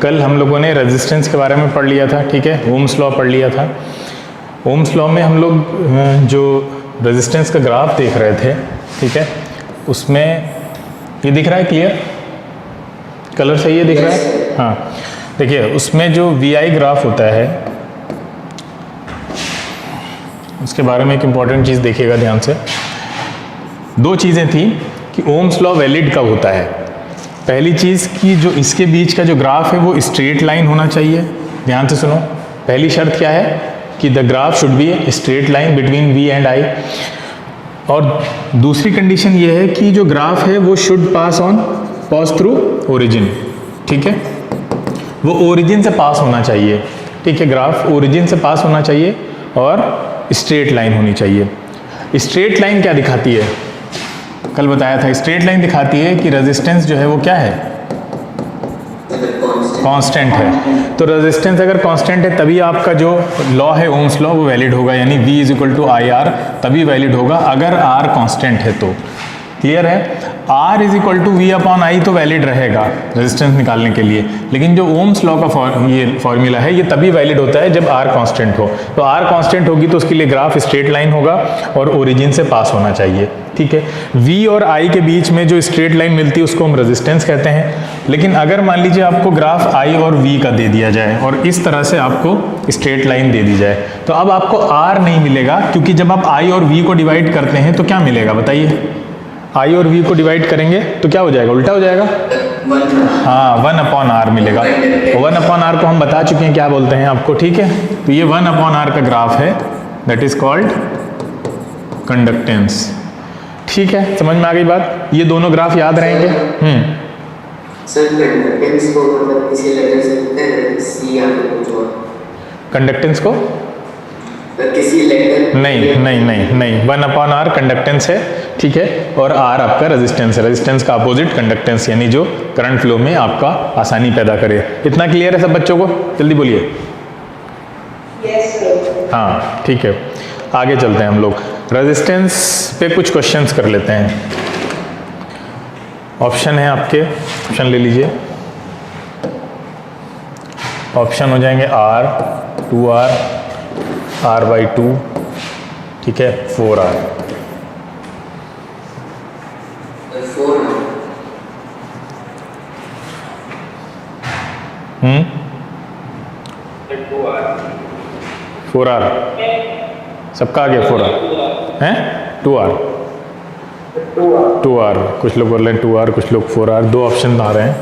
कल हम लोगों ने रेजिस्टेंस के बारे में पढ़ लिया था, ठीक है, ओम्स लॉ पढ़ लिया था। ओम्स लॉ में हम लोग जो रेजिस्टेंस का ग्राफ देख रहे थे, ठीक है, उसमें ये दिख रहा है क्लियर, कलर सही है, दिख रहा है, हाँ। देखिए उसमें जो VI ग्राफ होता है उसके बारे में एक इम्पॉर्टेंट चीज़ देखिएगा ध्यान से। दो चीज़ें थी कि ओम्स लॉ वैलिड कब होता है। पहली चीज़ कि जो इसके बीच का जो ग्राफ है वो स्ट्रेट लाइन होना चाहिए। ध्यान से सुनो, पहली शर्त क्या है कि the graph should be straight line between V and I। और दूसरी कंडीशन ये है कि जो ग्राफ है वो शुड पास थ्रू ओरिजिन, ठीक है, वो ओरिजिन से पास होना चाहिए, ठीक है, ग्राफ ओरिजिन से पास होना चाहिए और स्ट्रेट लाइन होनी चाहिए। स्ट्रेट लाइन क्या दिखाती है, कल बताया था, स्ट्रेट लाइन दिखाती है कि रेजिस्टेंस जो है वो क्या है, कांस्टेंट है। तो रेजिस्टेंस अगर कांस्टेंट है तभी आपका जो लॉ है ओम्स लॉ वो वैलिड होगा, यानी V = IR तभी वैलिड होगा अगर R कांस्टेंट है तो। क्लियर है, R = V/I तो वैलिड रहेगा रेजिस्टेंस निकालने के लिए, लेकिन जो ओम्स लॉ का ये फॉर्मूला है ये तभी वैलिड होता है जब R कांस्टेंट हो। तो R कांस्टेंट होगी तो उसके लिए ग्राफ स्ट्रेट लाइन होगा और ओरिजिन से पास होना चाहिए, ठीक है। V और I के बीच में जो स्ट्रेट लाइन मिलती है उसको हम रेजिस्टेंस कहते हैं। लेकिन अगर मान लीजिए आपको ग्राफ I और V का दे दिया जाए और इस तरह से आपको स्ट्रेट लाइन दे दी जाए तो अब आपको R नहीं मिलेगा, क्योंकि जब आप I और V को डिवाइड करते हैं तो क्या मिलेगा बताइए, I और V को डिवाइड करेंगे तो क्या हो जाएगा, उल्टा हो जाएगा, हाँ 1/R मिलेगा। 1/R को हम बता चुके हैं क्या बोलते हैं आपको, ठीक है। तो ये 1/R का ग्राफ है, दैट इज कॉल्ड कंडक्टेंस, ठीक है। समझ में आ गई बात, ये दोनों ग्राफ याद रहेंगे। सर कंडक्टेंस को मतलब किसी लेटर से लिखते हैं, C या कुछ और, कंडक्टेंस को किसी लेटर नहीं 1/R कंडक्टेंस है, ठीक है, और R आपका रेजिस्टेंस है। रेजिस्टेंस का अपोजिट कंडक्टेंस, यानी जो करंट फ्लो में आपका आसानी पैदा करे। इतना क्लियर है सब बच्चों को, जल्दी बोलिए। Yes sir. हाँ ठीक है, आगे चलते हैं हम लोग। रेजिस्टेंस पे कुछ क्वेश्चंस कर लेते हैं। ऑप्शन है आपके, ऑप्शन ले लीजिए। ऑप्शन हो जाएंगे R, 2R, R/2, ठीक है, 4R। 4R सबका आ गया, 4R हैं, 2R, कुछ लोग बोल रहे हैं 2R, कुछ लोग 4R, दो ऑप्शन आ रहे हैं।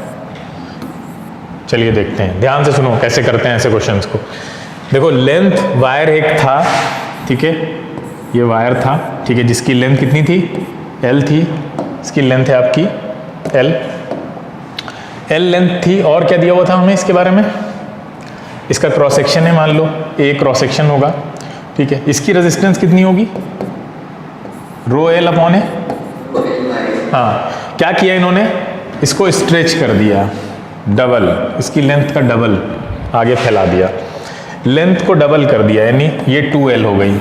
चलिए देखते हैं, ध्यान से सुनो कैसे करते हैं ऐसे क्वेश्चंस को। देखो लेंथ वायर एक था, ठीक है, ये वायर था, ठीक है, जिसकी लेंथ कितनी थी, L थी, इसकी लेंथ है आपकी L लेंथ थी। और क्या दिया हुआ था हमें इसके बारे में, इसका क्रॉस सेक्शन है, मान लो A क्रॉस सेक्शन होगा, ठीक है। इसकी रेजिस्टेंस कितनी होगी, ρL/A। हाँ, क्या किया इन्होंने, इसको स्ट्रेच कर दिया, डबल, इसकी लेंथ का डबल आगे फैला दिया, लेंथ को डबल कर दिया, यानी ये 2L हो गई।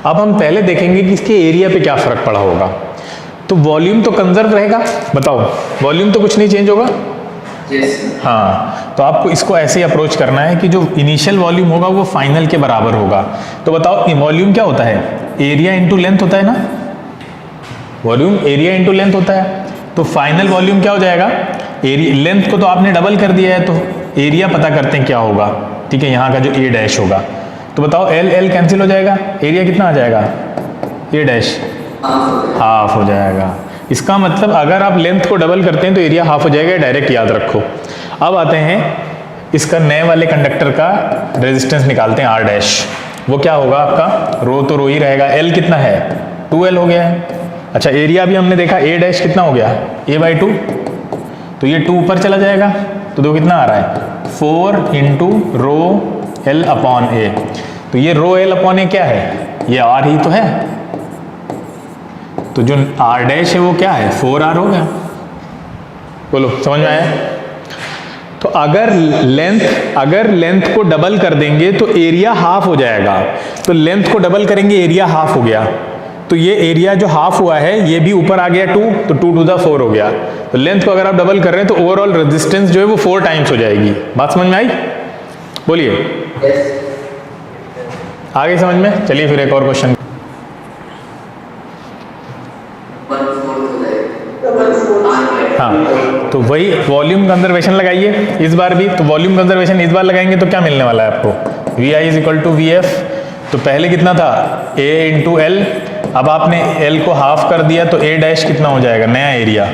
अब हम पहले देखेंगे कि इसके एरिया पे क्या फर्क पड़ा होगा। तो वॉल्यूम तो कंजर्व रहेगा, बताओ, वॉल्यूम तो कुछ नहीं चेंज होगा। हाँ, तो आपको इसको ऐसे ही अप्रोच करना है कि जो इनिशियल वॉल्यूम होगा वो फाइनल के बराबर होगा। तो बताओ वॉल्यूम क्या होता है, एरिया इंटू लेंथ होता है ना, वॉल्यूम एरिया इंटू लेंथ होता है। तो फाइनल वॉल्यूम क्या हो जाएगा, एरिया, लेंथ को तो आपने डबल कर दिया है तो एरिया पता करते हैं क्या होगा, ठीक है, यहाँ का जो A' होगा। तो बताओ L कैंसिल हो जाएगा, एरिया कितना आ जाएगा, A' हाफ हो जाएगा। इसका मतलब अगर आप लेंथ को डबल करते हैं तो एरिया हाफ हो जाएगा, डायरेक्ट याद रखो। अब आते हैं इसका नए वाले कंडक्टर का रेजिस्टेंस निकालते हैं R'। वो क्या होगा आपका, रो तो रो ही रहेगा, L कितना है, 2L हो गया है। अच्छा, एरिया भी हमने देखा A' कितना हो गया, A/2, तो ये 2 ऊपर चला जाएगा, तो दो कितना आ रहा है, 4 × ρL/A। तो ये ρL/A क्या है, ये R ही तो है, तो जो R' है वो क्या है, 4R हो गया। बोलो समझ में आया। तो अगर लेंथ को डबल कर देंगे तो एरिया हाफ हो जाएगा, तो लेंथ को डबल करेंगे एरिया हाफ हो गया, तो तो ये एरिया जो हाफ हुआ है ये भी ऊपर आ गया 2, तो 2 to the 4 हो गया। तो लेंथ को अगर आप डबल कर रहे हैं तो ओवरऑल रेजिस्टेंस जो है वो 4 टाइम्स हो जाएगी। बात समझ में आई? बोलिए, आ गई समझ में? चलिए फिर एक और क्वेश्चन। 1/4 हो जाएगा। हाँ, तो वही वॉल्यूम कंजर्वेशन लगाइए इस बार भी। तो वॉल्यूम कंजर्वेशन इस बार लगाएंगे तो क्या मिलने वाला है आपको? V I is equal to V F. तो पहले कितना था? A into L. अब आपने एल को हाफ कर दिया तो ए डैश कितना हो जाएगा? नया एरिया।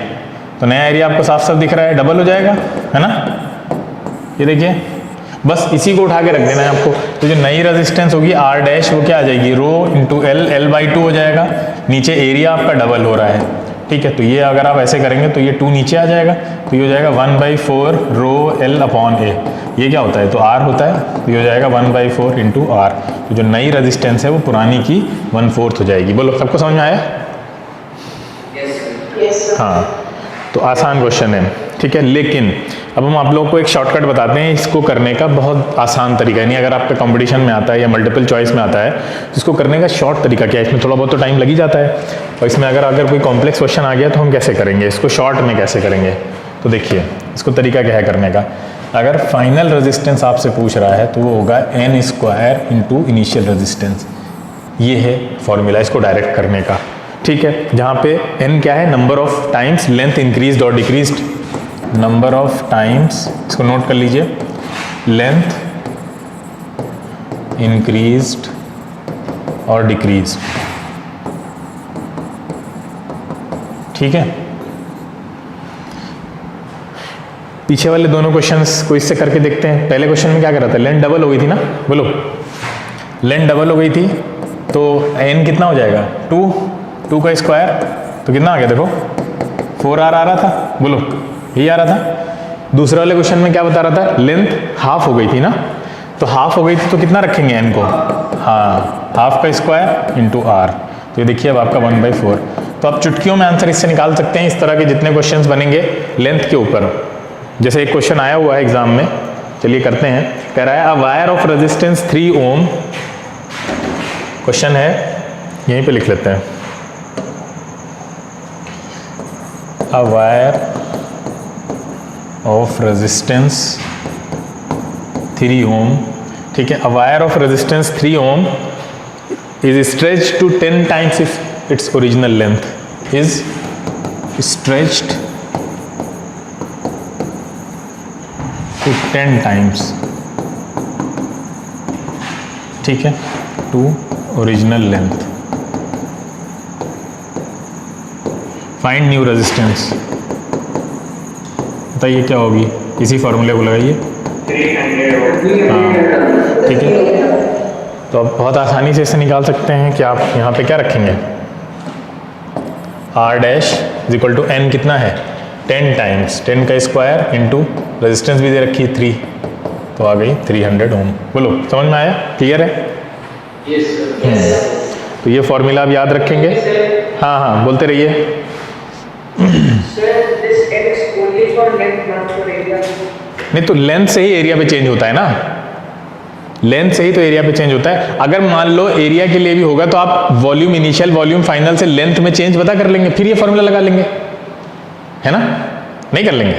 तो नया एरिया आपको साफ साफ दिख रहा है, डबल हो जाएगा, है ना? ये देखिए, बस इसी को उठा के रख देना है आपको। तो जो नई रेजिस्टेंस होगी आर डैश वो क्या आ जाएगी? रो इंटू एल, L/2 हो जाएगा। नीचे एरिया आपका डबल हो रहा है, ठीक है? तो ये अगर आप ऐसे करेंगे तो ये 2 नीचे आ जाएगा, तो ये हो जाएगा 1/4 रो L अपॉन ए। ये क्या होता है? तो R होता है, तो ये हो जाएगा 1/4 इंटू आर। तो जो नई रेजिस्टेंस है वो पुरानी की 1/4 हो जाएगी। बोलो, सबको समझ में आया? हाँ, तो आसान क्वेश्चन है, ठीक है। लेकिन अब हम आप लोगों को एक शॉर्टकट बताते हैं इसको करने का। बहुत आसान तरीका है, नहीं अगर आपके कंपटीशन में आता है या मल्टीपल चॉइस में आता है तो इसको करने का शॉर्ट तरीका क्या है? इसमें थोड़ा बहुत तो टाइम लग ही जाता है, और इसमें अगर कोई कॉम्प्लेक्स क्वेश्चन आ गया तो हम कैसे करेंगे इसको? शॉर्ट में कैसे करेंगे? तो देखिए, इसको तरीका क्या है करने का। अगर फाइनल रेजिस्टेंस आपसे पूछ रहा है तो वो होगा n² इंटू इनिशियल रेजिस्टेंस। ये है फॉर्मूला इसको डायरेक्ट करने का, ठीक है। जहाँ पे n क्या है? Number of times length increased और डिक्रीज्ड। नंबर ऑफ टाइम्स, इसको नोट कर लीजिए, लेंथ इंक्रीज्ड और डिक्रीज्ड, ठीक है। पीछे वाले दोनों क्वेश्चंस को इससे करके देखते हैं। पहले क्वेश्चन में क्या कर रहा था? लेंथ डबल हो गई थी ना, बोलो, लेंथ डबल हो गई थी तो n कितना हो जाएगा? 2 का स्क्वायर, तो कितना आ गया? देखो 4r आ रहा था, बोलो, यही आ रहा था। दूसरे वाले क्वेश्चन में क्या बता रहा था? लेंथ हाफ हो गई थी ना, तो हाफ हो गई थी तो कितना रखेंगे n को? हाँ, हाफ का स्क्वायर इंटू r। तो ये देखिए अब आपका 1/4। तो आप चुटकियों में आंसर इससे निकाल सकते हैं। इस तरह के जितने क्वेश्चंस बनेंगे लेंथ के ऊपर, जैसे एक क्वेश्चन आया हुआ है एग्जाम में, चलिए करते हैं। कह रहा है a wire of resistance 3 ohm, question है, यहीं पे लिख लेते हैं। A wire of resistance 3 ohm, ठीक है। A wire of resistance 3 ohm is stretched to 10 times its original length, is stretched to 10 times, ठीक है, to original length. Find new resistance, बताइए क्या होगी? इसी फॉर्मूले को लगाइए, हाँ, ठीक है। तो आप बहुत आसानी से इसे निकाल सकते हैं कि आप यहाँ पे क्या रखेंगे? R dash is equal to n कितना है? 10 टाइम्स 10 का स्क्वायर इंटू रेजिस्टेंस भी दे रखी है 3, तो आ गई 300 ओम। बोलो, समझ में आया? क्लियर है? तो ये फॉर्मूला आप याद रखेंगे। हाँ हाँ, बोलते रहिए। नहीं, तो लेंथ से ही एरिया पे चेंज होता है ना, लेंथ से ही तो एरिया पे चेंज होता है। अगर मान लो एरिया के लिए भी होगा तो आप वॉल्यूम इनिशियल वॉल्यूम फाइनल से लेंथ में चेंज पता कर लेंगे, फिर ये फॉर्मूला लगा लेंगे, है ना? नहीं कर लेंगे?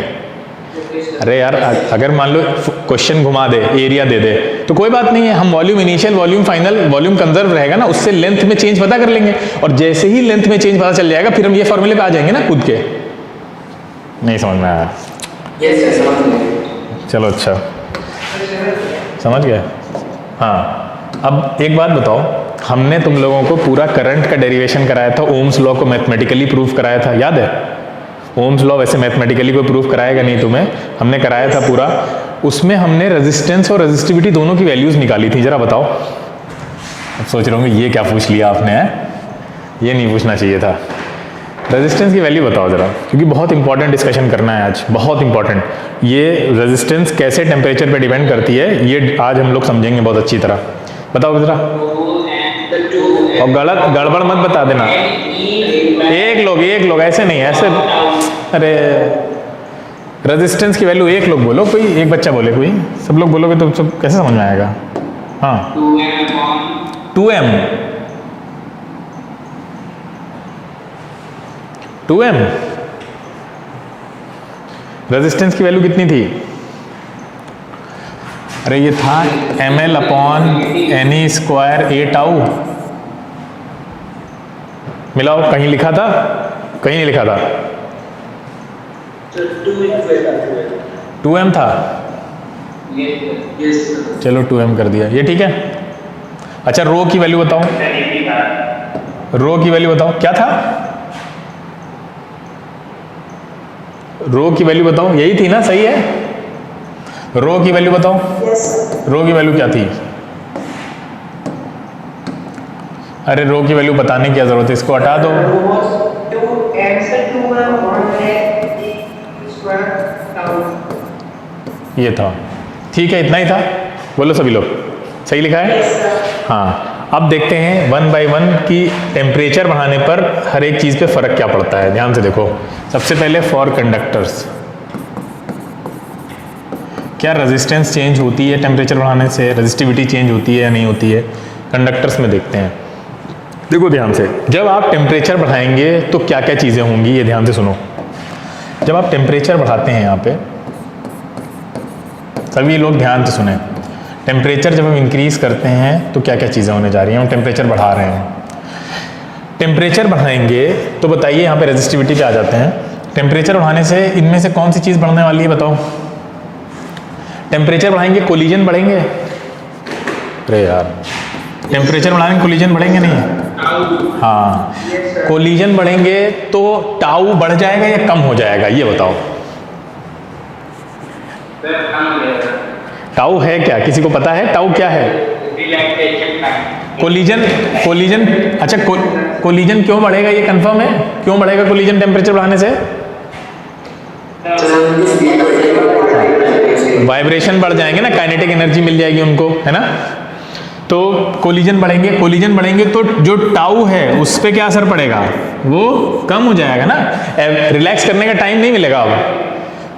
अरे यार, अगर मान लो क्वेश्चन घुमा दे, एरिया दे दे, तो कोई बात नहीं है, हम volume initial volume final volume conserve रहेगा ना, उससे लेंथ में चेंज पता कर लेंगे, और जैसे ही लेंथ में चेंज पता चल जाएगा फिर हम ये फॉर्मूले पे आ जाएंगे ना कूद के। नहीं समझ में आया? चलो अच्छा, समझ गए? हाँ, अब एक बात बताओ, हमने तुम लोगों को पूरा करंट का डेरिवेशन कराया था, ओम्स लॉ को मैथमेटिकली प्रूव कराया था, याद है? ओम्स लॉ वैसे मैथमेटिकली कोई प्रूव कराएगा नहीं तुम्हें, हमने कराया था पूरा। उसमें हमने रेजिस्टेंस और रेजिस्टिविटी दोनों की वैल्यूज निकाली थी। जरा बताओ। अब सोच रहे होंगे ये क्या पूछ लिया आपने, ये नहीं पूछना चाहिए था। रेजिस्टेंस की वैल्यू बताओ जरा, क्योंकि बहुत इंपॉर्टेंट डिस्कशन करना है आज, बहुत इंपॉर्टेंट। ये रेजिस्टेंस कैसे टेम्परेचर पे डिपेंड करती है, ये आज हम लोग समझेंगे बहुत अच्छी तरह। बताओ जरा, और गड़बड़ मत बता देना। एक लोग ऐसे नहीं, ऐसे, अरे रेजिस्टेंस की वैल्यू एक लोग बोलो, कोई एक बच्चा बोले, कोई सब लोग बोलोगे तो सब कैसे समझ में आएगा? हाँ, 2m 2m। रेजिस्टेंस की वैल्यू कितनी थी? अरे ये था ml upon NE square a tau. मिलाओ, कहीं लिखा था? कहीं नहीं लिखा था। 2m था। चलो 2m कर दिया, ये ठीक है। अच्छा रो की वैल्यू बताओ, रो की वैल्यू बताओ क्या था? रो की वैल्यू बताओ, यही थी ना? सही है। रो की वैल्यू बताओ। रो की वैल्यू क्या थी? अरे रो की वैल्यू बताने की क्या जरूरत है, इसको हटा दो। ये था, ठीक है, इतना ही था। बोलो सभी लोग, सही लिखा है? हाँ, अब देखते हैं 1 by 1 की टेम्परेचर बढ़ाने पर हर एक चीज़ पे फ़र्क क्या पड़ता है। ध्यान से देखो। सबसे पहले फॉर कंडक्टर्स, क्या रेजिस्टेंस चेंज होती है टेम्परेचर बढ़ाने से? रेजिस्टिविटी चेंज होती है या नहीं होती है? कंडक्टर्स में देखते हैं। देखो ध्यान से, जब आप टेम्परेचर बढ़ाएंगे तो क्या क्या चीज़ें होंगी, ये ध्यान से सुनो। जब आप टेम्परेचर बढ़ाते हैं, यहाँ पे सभी लोग ध्यान से सुने, टेम्परेचर जब हम इंक्रीज करते हैं तो क्या क्या चीज़ें होने जा रही हैं? हम टेम्परेचर बढ़ा रहे हैं। टेम्परेचर बढ़ाएंगे तो बताइए, यहाँ पे रेजिस्टिविटी पे आ जाते हैं। टेम्परेचर बढ़ाने से इनमें से कौन सी चीज़ बढ़ने वाली है बताओ? टेम्परेचर बढ़ाएंगे कोलिजन बढ़ेंगे? अरे यार, टेम्परेचर बढ़ाने कोलिजन बढ़ेंगे नहीं? हाँ, कोलिजन बढ़ेंगे तो टाउ बढ़ जाएगा या कम हो जाएगा, ये बताओ। टाउ है क्या, किसी को पता है टाउ क्या है? कोलिजन, कोलिजन, अच्छा कोलिजन क्यों बढ़ेगा, ये कंफर्म है? क्यों बढ़ेगा कोलिजन टेम्परेचर बढ़ाने से? वाइब्रेशन बढ़ जाएंगे ना, काइनेटिक एनर्जी मिल जाएगी उनको, है ना? तो कोलिजन बढ़ेंगे, कोलिजन बढ़ेंगे तो जो टाउ है उस पर क्या असर पड़ेगा? वो कम हो जाएगा ना। रिलैक्स करने का टाइम नहीं मिलेगा। अब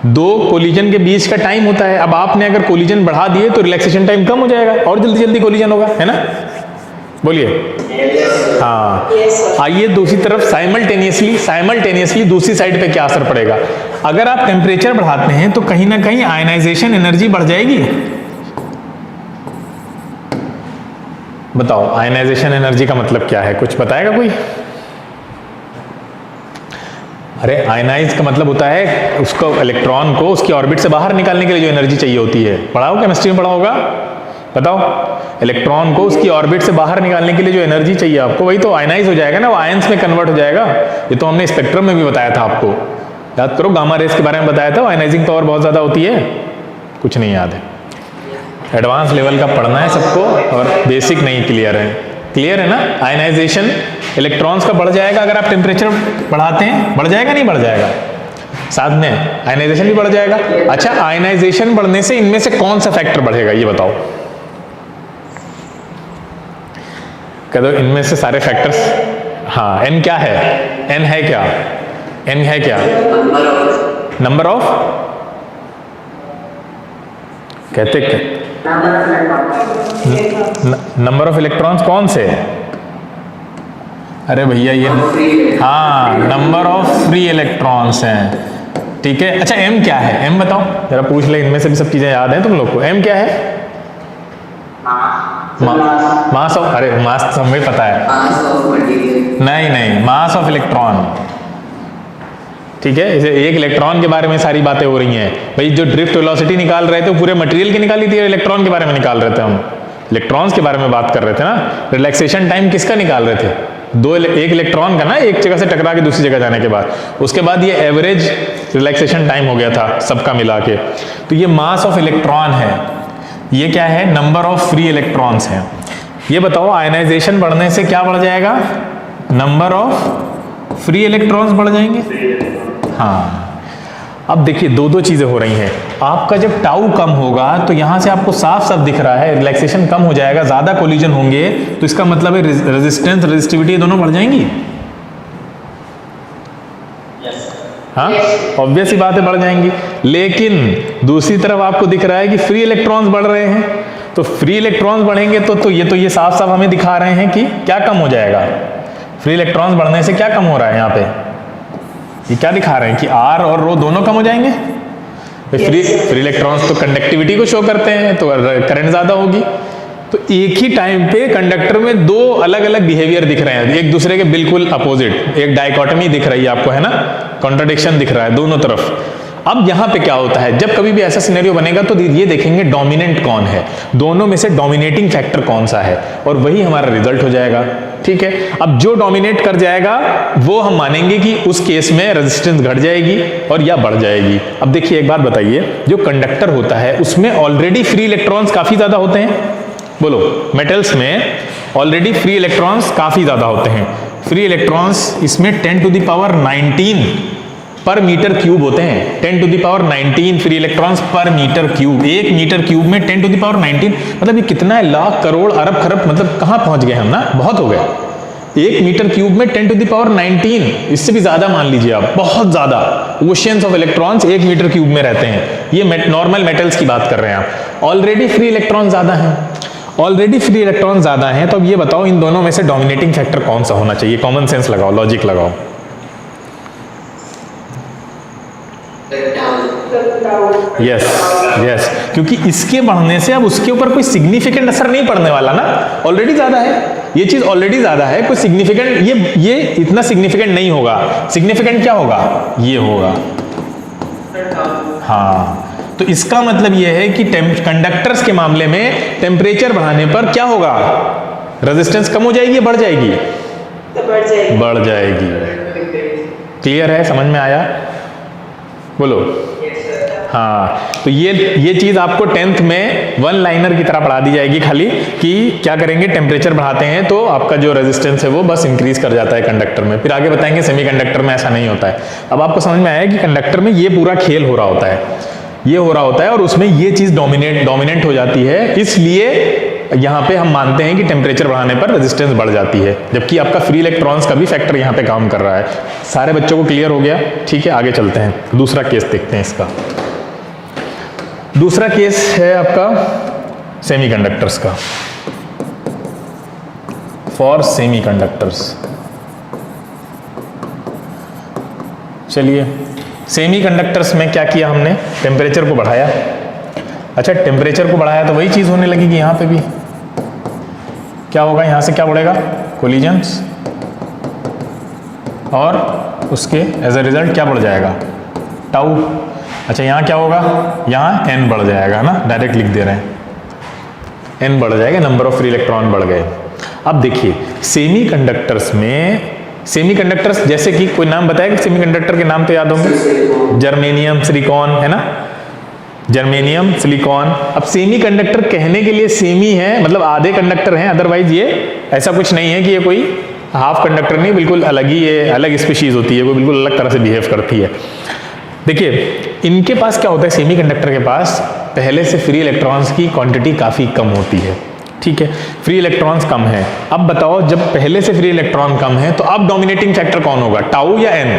दो कोलिजन के बीच का टाइम होता है, अब आपने अगर कोलिजन बढ़ा दिए तो रिलैक्सेशन टाइम कम हो जाएगा और जल्दी जल्दी कोलिजन होगा, है ना? बोलिए। हाँ, आइए दूसरी तरफ, साइमल्टेनियसली दूसरी साइड पे क्या असर पड़ेगा? अगर आप टेम्परेचर बढ़ाते हैं तो कहीं ना कहीं आयनाइजेशन एनर्जी बढ़ जाएगी। बताओ, आयनाइजेशन एनर्जी का मतलब क्या है? कुछ बताएगा कोई? अरे आयनाइज का मतलब होता है उसको, इलेक्ट्रॉन को उसकी ऑर्बिट से बाहर निकालने के लिए जो एनर्जी चाहिए होती है। पढ़ाओ, केमिस्ट्री में पढ़ा होगा, बताओ। इलेक्ट्रॉन को उसकी ऑर्बिट से बाहर निकालने के लिए जो एनर्जी चाहिए आपको, वही तो आयनाइज हो जाएगा ना, वो आयंस में कन्वर्ट हो जाएगा। ये तो हमने स्पेक्ट्रम में भी बताया था आपको, याद करो। गामा रेस के बारे में बताया था, आयनाइजिंग पावर बहुत ज़्यादा होती है। कुछ नहीं याद है? एडवांस लेवल का पढ़ना है सबको और बेसिक नहीं क्लियर है। क्लियर है ना? आयनाइजेशन इलेक्ट्रॉन्स का बढ़ जाएगा अगर आप टेम्परेचर बढ़ाते हैं। बढ़ जाएगा नहीं बढ़ जाएगा? साथ में आयनाइजेशन भी बढ़ जाएगा। अच्छा, आयनाइजेशन बढ़ने से इनमें से कौन सा फैक्टर बढ़ेगा, ये बताओ। कह दो इनमें से सारे फैक्टर्स। हाँ, एन क्या है? एन है क्या? एन है क्या? नंबर ऑफ, कहते नंबर ऑफ इलेक्ट्रॉन्स कौन से? अरे भैया ये, हाँ, नंबर ऑफ फ्री इलेक्ट्रॉन्स हैं, ठीक है। अच्छा एम क्या है? एम बताओ जरा, पूछ ले, इनमें से भी सब चीजें याद हैं तुम लोग को। एम क्या है? मास ऑफ, अरे मास तो हमें पता है। नहीं नहीं, मास ऑफ इलेक्ट्रॉन, ठीक है। इसे एक इलेक्ट्रॉन के बारे में सारी बातें हो रही हैं भाई। जो ड्रिफ्ट वेलोसिटी निकाल रहे थे पूरे मटेरियल की निकाली थी, इलेक्ट्रॉन के बारे में निकाल रहे थे हम। इलेक्ट्रॉन्स के बारे में बात कर रहे थे ना। रिलैक्सेशन टाइम किसका निकाल रहे थे? एक इलेक्ट्रॉन का ना, एक जगह से टकरा के दूसरी जगह जाने के बाद। उसके बाद ये एवरेज रिलैक्सेशन टाइम हो गया था सबका मिला के। तो ये मास ऑफ इलेक्ट्रॉन है। ये क्या है? नंबर ऑफ फ्री इलेक्ट्रॉन्स है। ये बताओ, आयनाइजेशन बढ़ने से क्या बढ़ जाएगा? नंबर ऑफ फ्री इलेक्ट्रॉन्स बढ़ जाएंगे। हाँ, अब देखिए दो चीजें हो रही हैं। आपका जब टाउ कम होगा तो यहां से आपको साफ साफ दिख रहा है रिलैक्सेशन कम हो जाएगा, ज्यादा कोलिजन होंगे, तो इसका मतलब है रेजिस्टेंस, रेजिस्टिविटी दोनों बढ़ जाएंगी। हाँ, ऑब्वियस ही बात है, बढ़ जाएंगी। लेकिन दूसरी तरफ आपको दिख रहा है कि फ्री इलेक्ट्रॉन्स बढ़ रहे हैं, तो फ्री इलेक्ट्रॉन्स बढ़ेंगे तो ये साफ साफ हमें दिखा रहे हैं कि क्या कम हो जाएगा। फ्री इलेक्ट्रॉन्स बढ़ने से क्या कम हो रहा है यहाँ पे? ये क्या दिखा रहे हैं कि R और रो दोनों कम हो जाएंगे। फ्री इलेक्ट्रॉन्स तो कंडक्टिविटी को शो करते हैं, तो करंट ज्यादा होगी। तो एक ही टाइम पे कंडक्टर में दो अलग अलग बिहेवियर दिख रहे हैं, एक दूसरे के बिल्कुल अपोजिट, एक डाइकोटमी दिख रही है आपको, है ना, कॉन्ट्रडिक्शन दिख रहा है दोनों तरफ। अब यहां पे क्या होता है, जब कभी भी ऐसा सिनेरियो बनेगा तो ये देखेंगे डोमिनेंट कौन है, दोनों में से डोमिनेटिंग फैक्टर कौन सा है, और वही हमारा रिजल्ट हो जाएगा। ठीक है, अब जो डोमिनेट कर जाएगा वो हम मानेंगे कि उस केस में रेजिस्टेंस घट जाएगी और या बढ़ जाएगी। अब देखिए एक बात बताइए, जो कंडक्टर होता है उसमें ऑलरेडी फ्री इलेक्ट्रॉन्स काफी ज्यादा होते हैं, बोलो, मेटल्स में ऑलरेडी फ्री इलेक्ट्रॉन्स काफी ज्यादा होते हैं। फ्री इलेक्ट्रॉन्स इसमें 10 टू द पावर 19 पर मीटर क्यूब होते हैं, 10 to the power 19 free electrons per metre cube. एक मीटर क्यूब में 10 टू द पावर 19, मतलब ये कितना है, लाख करोड़ अरब खरब, मतलब कहां पहुंच गए हम ना, बहुत हो गए। एक मीटर क्यूब में 10 टू द पावर 19, इससे भी ज्यादा मान लीजिए आप, बहुत ज्यादा ओशियंस ऑफ इलेक्ट्रॉन्स एक मीटर क्यूब में रहते हैं। ये नॉर्मल मेटल्स की बात कर रहे हैं आप। ऑलरेडी फ्री इलेक्ट्रॉन ज्यादा हैं, ऑलरेडी फ्री इलेक्ट्रॉन ज्यादा हैं, तो अब ये बताओ इन दोनों में से डोमिनेटिंग फैक्टर कौन सा होना चाहिए? कॉमन सेंस लगाओ, लॉजिक लगाओ। यस यस, क्योंकि इसके बढ़ने से अब उसके ऊपर कोई सिग्निफिकेंट असर नहीं पड़ने वाला ना, ऑलरेडी ज्यादा है, ये चीज ऑलरेडी ज्यादा है, कोई सिग्निफिकेंट ये इतना सिग्निफिकेंट नहीं होगा। सिग्निफिकेंट क्या होगा? ये होगा। हाँ, तो इसका मतलब यह है कि कंडक्टर्स के मामले में टेम्परेचर बढ़ाने पर क्या होगा? रेजिस्टेंस कम हो जाएगी, बढ़ जाएगी? बढ़ जाएगी। क्लियर है, समझ में आया? बोलो। हाँ, तो ये चीज आपको 10th में वन लाइनर की तरह पढ़ा दी जाएगी खाली, कि क्या करेंगे, टेम्परेचर बढ़ाते हैं तो आपका जो रेजिस्टेंस है वो बस इंक्रीज कर जाता है कंडक्टर में। फिर आगे बताएंगे सेमीकंडक्टर में ऐसा नहीं होता है। अब आपको समझ में आया कि कंडक्टर में ये पूरा खेल हो रहा होता है, ये हो रहा होता है, और उसमें ये चीज डोमिनेंट हो जाती है, इसलिए यहां पे हम मानते हैं कि टेम्परेचर बढ़ाने पर रेजिस्टेंस बढ़ जाती है, जबकि आपका फ्री इलेक्ट्रॉन्स का भी फैक्टर यहां पे काम कर रहा है। सारे बच्चों को क्लियर हो गया? ठीक है, आगे चलते हैं, दूसरा केस देखते हैं इसका। दूसरा केस है आपका सेमीकंडक्टर्स का, फॉर सेमीकंडक्टर्स। चलिए, सेमीकंडक्टर्स में क्या किया हमने? टेम्परेचर को बढ़ाया। अच्छा, टेम्परेचर को बढ़ाया तो वही चीज होने लगेगी यहां पे भी। क्या होगा? यहां से क्या बढ़ेगा? कोलिजन्स, और उसके एज अ रिजल्ट क्या बढ़ जाएगा? टाउ। अच्छा, यहां क्या होगा? यहां एन बढ़ जाएगा ना, डायरेक्ट लिख दे रहे हैं, एन बढ़ जाएगा, नंबर ऑफ फ्री इलेक्ट्रॉन बढ़ गए। अब देखिए, सेमीकंडक्टर्स में, सेमीकंडक्टर्स जैसे कि कोई नाम बताया कि सेमीकंडक्टर के नाम तो याद होंगे, जर्मेनियम, सिलिकॉन, है ना, जर्मेनियम, सिलिकॉन। अब सेमीकंडक्टर कहने के लिए सेमी है, मतलब आधे कंडक्टर हैं, अदरवाइज ये ऐसा कुछ नहीं है कि ये कोई हाफ कंडक्टर नहीं, बिल्कुल अलग ही, ये अलग स्पीशीज होती है, वो बिल्कुल अलग तरह से बिहेव करती है। देखिए, इनके पास क्या होता है, सेमीकंडक्टर के पास पहले से फ्री इलेक्ट्रॉन्स की क्वांटिटी काफी कम होती है। ठीक है, फ्री इलेक्ट्रॉन्स कम है। अब बताओ, जब पहले से फ्री इलेक्ट्रॉन कम है तो अब डोमिनेटिंग फैक्टर कौन होगा? टाउ या एन?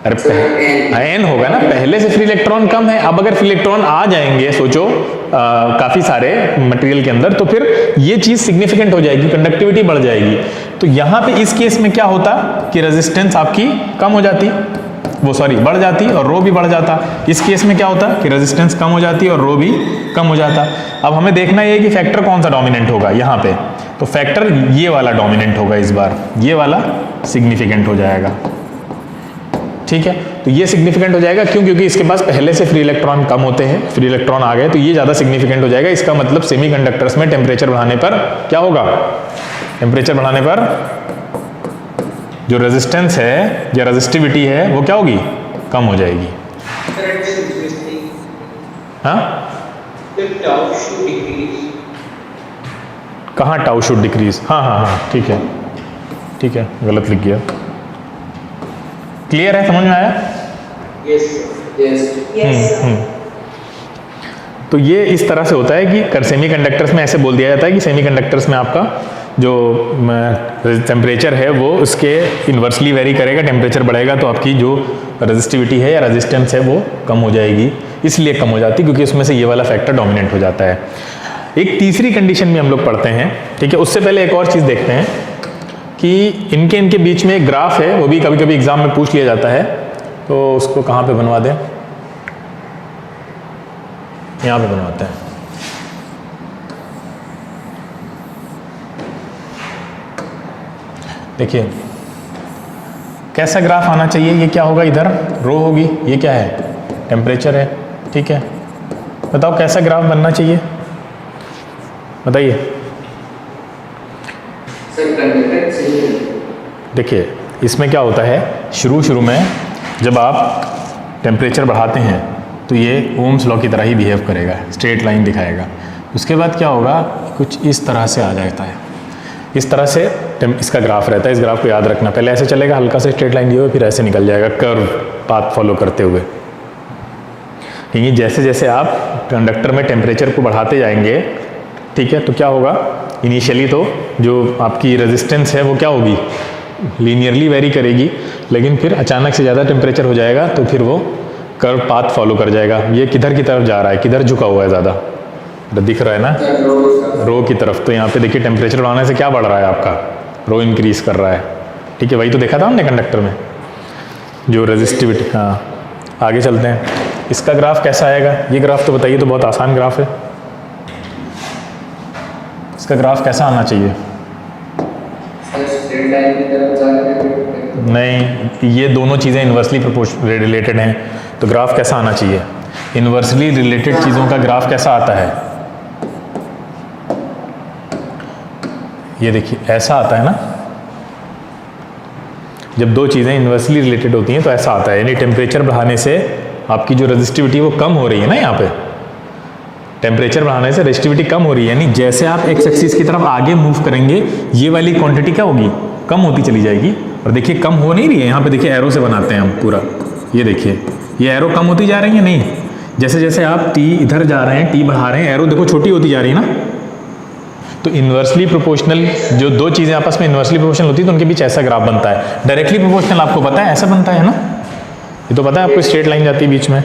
अरे एन होगा ना, पहले से फ्री इलेक्ट्रॉन कम है। अब अगर फ्री इलेक्ट्रॉन आ जाएंगे, सोचो काफी सारे मटेरियल के अंदर, तो फिर ये चीज सिग्निफिकेंट हो जाएगी, कंडक्टिविटी बढ़ जाएगी। तो यहां पे इस केस में क्या होता कि रेजिस्टेंस आपकी कम हो जाती, वो सॉरी बढ़ जाती, और रो भी बढ़ जाता। इस केस में क्या होता कि रेजिस्टेंस कम हो जाती और रो भी कम हो जाता। अब हमें देखना ये कि फैक्टर कौन सा डोमिनेंट होगा यहाँ पे, तो फैक्टर ये वाला डोमिनेंट होगा इस बार, ये वाला सिग्निफिकेंट हो जाएगा। ठीक है, तो ये सिग्निफिकेंट हो जाएगा, क्यों? क्योंकि इसके पास पहले से फ्री इलेक्ट्रॉन कम होते हैं, फ्री इलेक्ट्रॉन आ गए तो ये ज्यादा सिग्निफिकेंट हो जाएगा। इसका मतलब सेमीकंडक्टर्स में टेम्परेचर बढ़ाने पर क्या होगा? टेम्परेचर बढ़ाने पर जो रेजिस्टेंस है या रेजिस्टिविटी है वो क्या होगी? कम हो जाएगी। हाँ, कहाँ टाउ शुड डिक्रीज? हाँ हाँ हाँ, ठीक है ठीक है, गलत लिख गया। क्लियर है, समझ में आया? यस। तो ये इस तरह से होता है कि सेमीकंडक्टर्स में ऐसे बोल दिया जाता है कि सेमीकंडक्टर्स में आपका जो टेम्परेचर है वो उसके इन्वर्सली वेरी करेगा, टेम्परेचर बढ़ेगा तो आपकी जो रेजिस्टिविटी है या रेजिस्टेंस है वो कम हो जाएगी। इसलिए कम हो जाती है क्योंकि उसमें से ये वाला फैक्टर डोमिनेंट हो जाता है। एक तीसरी कंडीशन में हम लोग पढ़ते हैं, ठीक है, उससे पहले एक और चीज़ देखते हैं। कि इनके बीच में एक ग्राफ है, वो भी कभी कभी एग्जाम में पूछ लिया जाता है, तो उसको कहाँ पे बनवा दें, यहाँ पे बनवाते हैं। देखिए कैसा ग्राफ आना चाहिए, ये क्या होगा, इधर रो होगी, ये क्या है, टेम्परेचर है, ठीक है। बताओ कैसा ग्राफ बनना चाहिए, बताइए। देखिए इसमें क्या होता है, शुरू में जब आप टेम्परेचर बढ़ाते हैं तो ये ओम्स लॉ की तरह ही बिहेव करेगा, स्ट्रेट लाइन दिखाएगा। उसके बाद क्या होगा, कुछ इस तरह से आ जाता है, इस तरह से इसका ग्राफ रहता है। इस ग्राफ को याद रखना, पहले ऐसे चलेगा, हल्का से स्ट्रेट लाइन दिए हुए, फिर ऐसे निकल जाएगा कर्व पाथ फॉलो करते हुए। क्योंकि जैसे जैसे आप कंडक्टर में टेम्परेचर को बढ़ाते जाएंगे, ठीक है, तो क्या होगा, इनिशियली तो जो आपकी रेजिस्टेंस है वो क्या होगी, लीनियरली वेरी करेगी, लेकिन फिर अचानक से ज़्यादा टेम्परेचर हो जाएगा तो फिर वो कर्व पाथ फॉलो कर जाएगा। ये किधर की तरफ जा रहा है, किधर झुका हुआ है ज़्यादा, दिख रहा है ना, रो की तरफ। तो यहाँ पे देखिए टेम्परेचर बढ़ाने से क्या बढ़ रहा है आपका, रो इंक्रीज कर रहा है, ठीक है। वही तो देखा था हमने कंडक्टर में, जो रेजिस्टिविटी। हाँ आगे चलते हैं, इसका ग्राफ कैसा आएगा, ये ग्राफ तो बताइए, तो बहुत आसान ग्राफ है। इसका ग्राफ कैसा आना चाहिए, नहीं, ये दोनों चीज़ें इन्वर्सली रिलेटेड हैं, तो ग्राफ कैसा आना चाहिए, इन्वर्सली रिलेटेड चीज़ों का ग्राफ कैसा आता है, ये देखिए ऐसा आता है ना। जब दो चीज़ें इन्वर्सली रिलेटेड होती हैं तो ऐसा आता है, यानी टेम्परेचर बढ़ाने से आपकी जो रेजिस्टिविटी वो कम हो रही है ना, यहाँ पे टेम्परेचर बढ़ाने से रेजिस्टिविटी कम हो रही है, यानी जैसे आप एक्स एक्सिस की तरफ आगे मूव करेंगे ये वाली क्वांटिटी क्या होगी, कम होती चली जाएगी। और देखिए कम हो नहीं रही है, यहाँ पे देखिए एरो से बनाते हैं हम पूरा, ये देखिए ये एरो कम होती जा रही है, नहीं, जैसे जैसे आप टी इधर जा रहे हैं, टी बढ़ा रहे हैं, एरो देखो छोटी होती जा रही है ना। तो इन्वर्सली प्रोपोर्शनल, जो दो चीज़ें आपस में इन्वर्सली प्रोपोर्शनल होती है तो उनके बीच ऐसा ग्राफ बनता है। डायरेक्टली प्रोपोर्शनल आपको पता है ऐसा बनता है ना, ये तो पता है आपको, स्ट्रेट लाइन जाती है बीच में।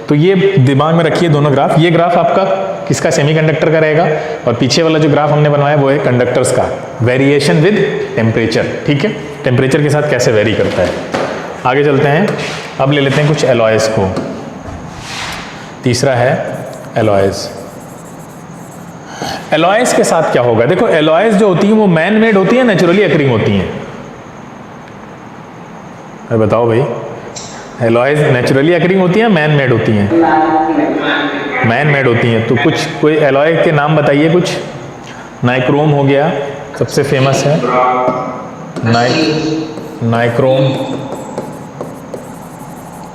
तो ये दिमाग में रखिए दोनों ग्राफ। ये ग्राफ आपका किसका, सेमीकंडक्टर का रहेगा, और पीछे वाला जो ग्राफ हमने बनवाया वो है कंडक्टर्स का, वेरिएशन विद टेम्परेचर, ठीक है, टेम्परेचर के साथ कैसे वेरी करता है। आगे चलते हैं, अब ले लेते हैं कुछ एलॉयज़ को। तीसरा है एलॉयज़। एलॉयज़ के साथ क्या होगा, देखो एलॉयज़ जो होती हैं वो मैन मेड होती हैं, नेचुरली अकरिंग होती हैं। अरे बताओ भाई, एलॉयज़ नेचुरली अकरिंग होती हैं, मैन मेड होती हैं, मैन मेड होती हैं। तो कुछ कोई एलॉय के नाम बताइए कुछ। नाइक्रोम हो गया, सबसे फेमस है,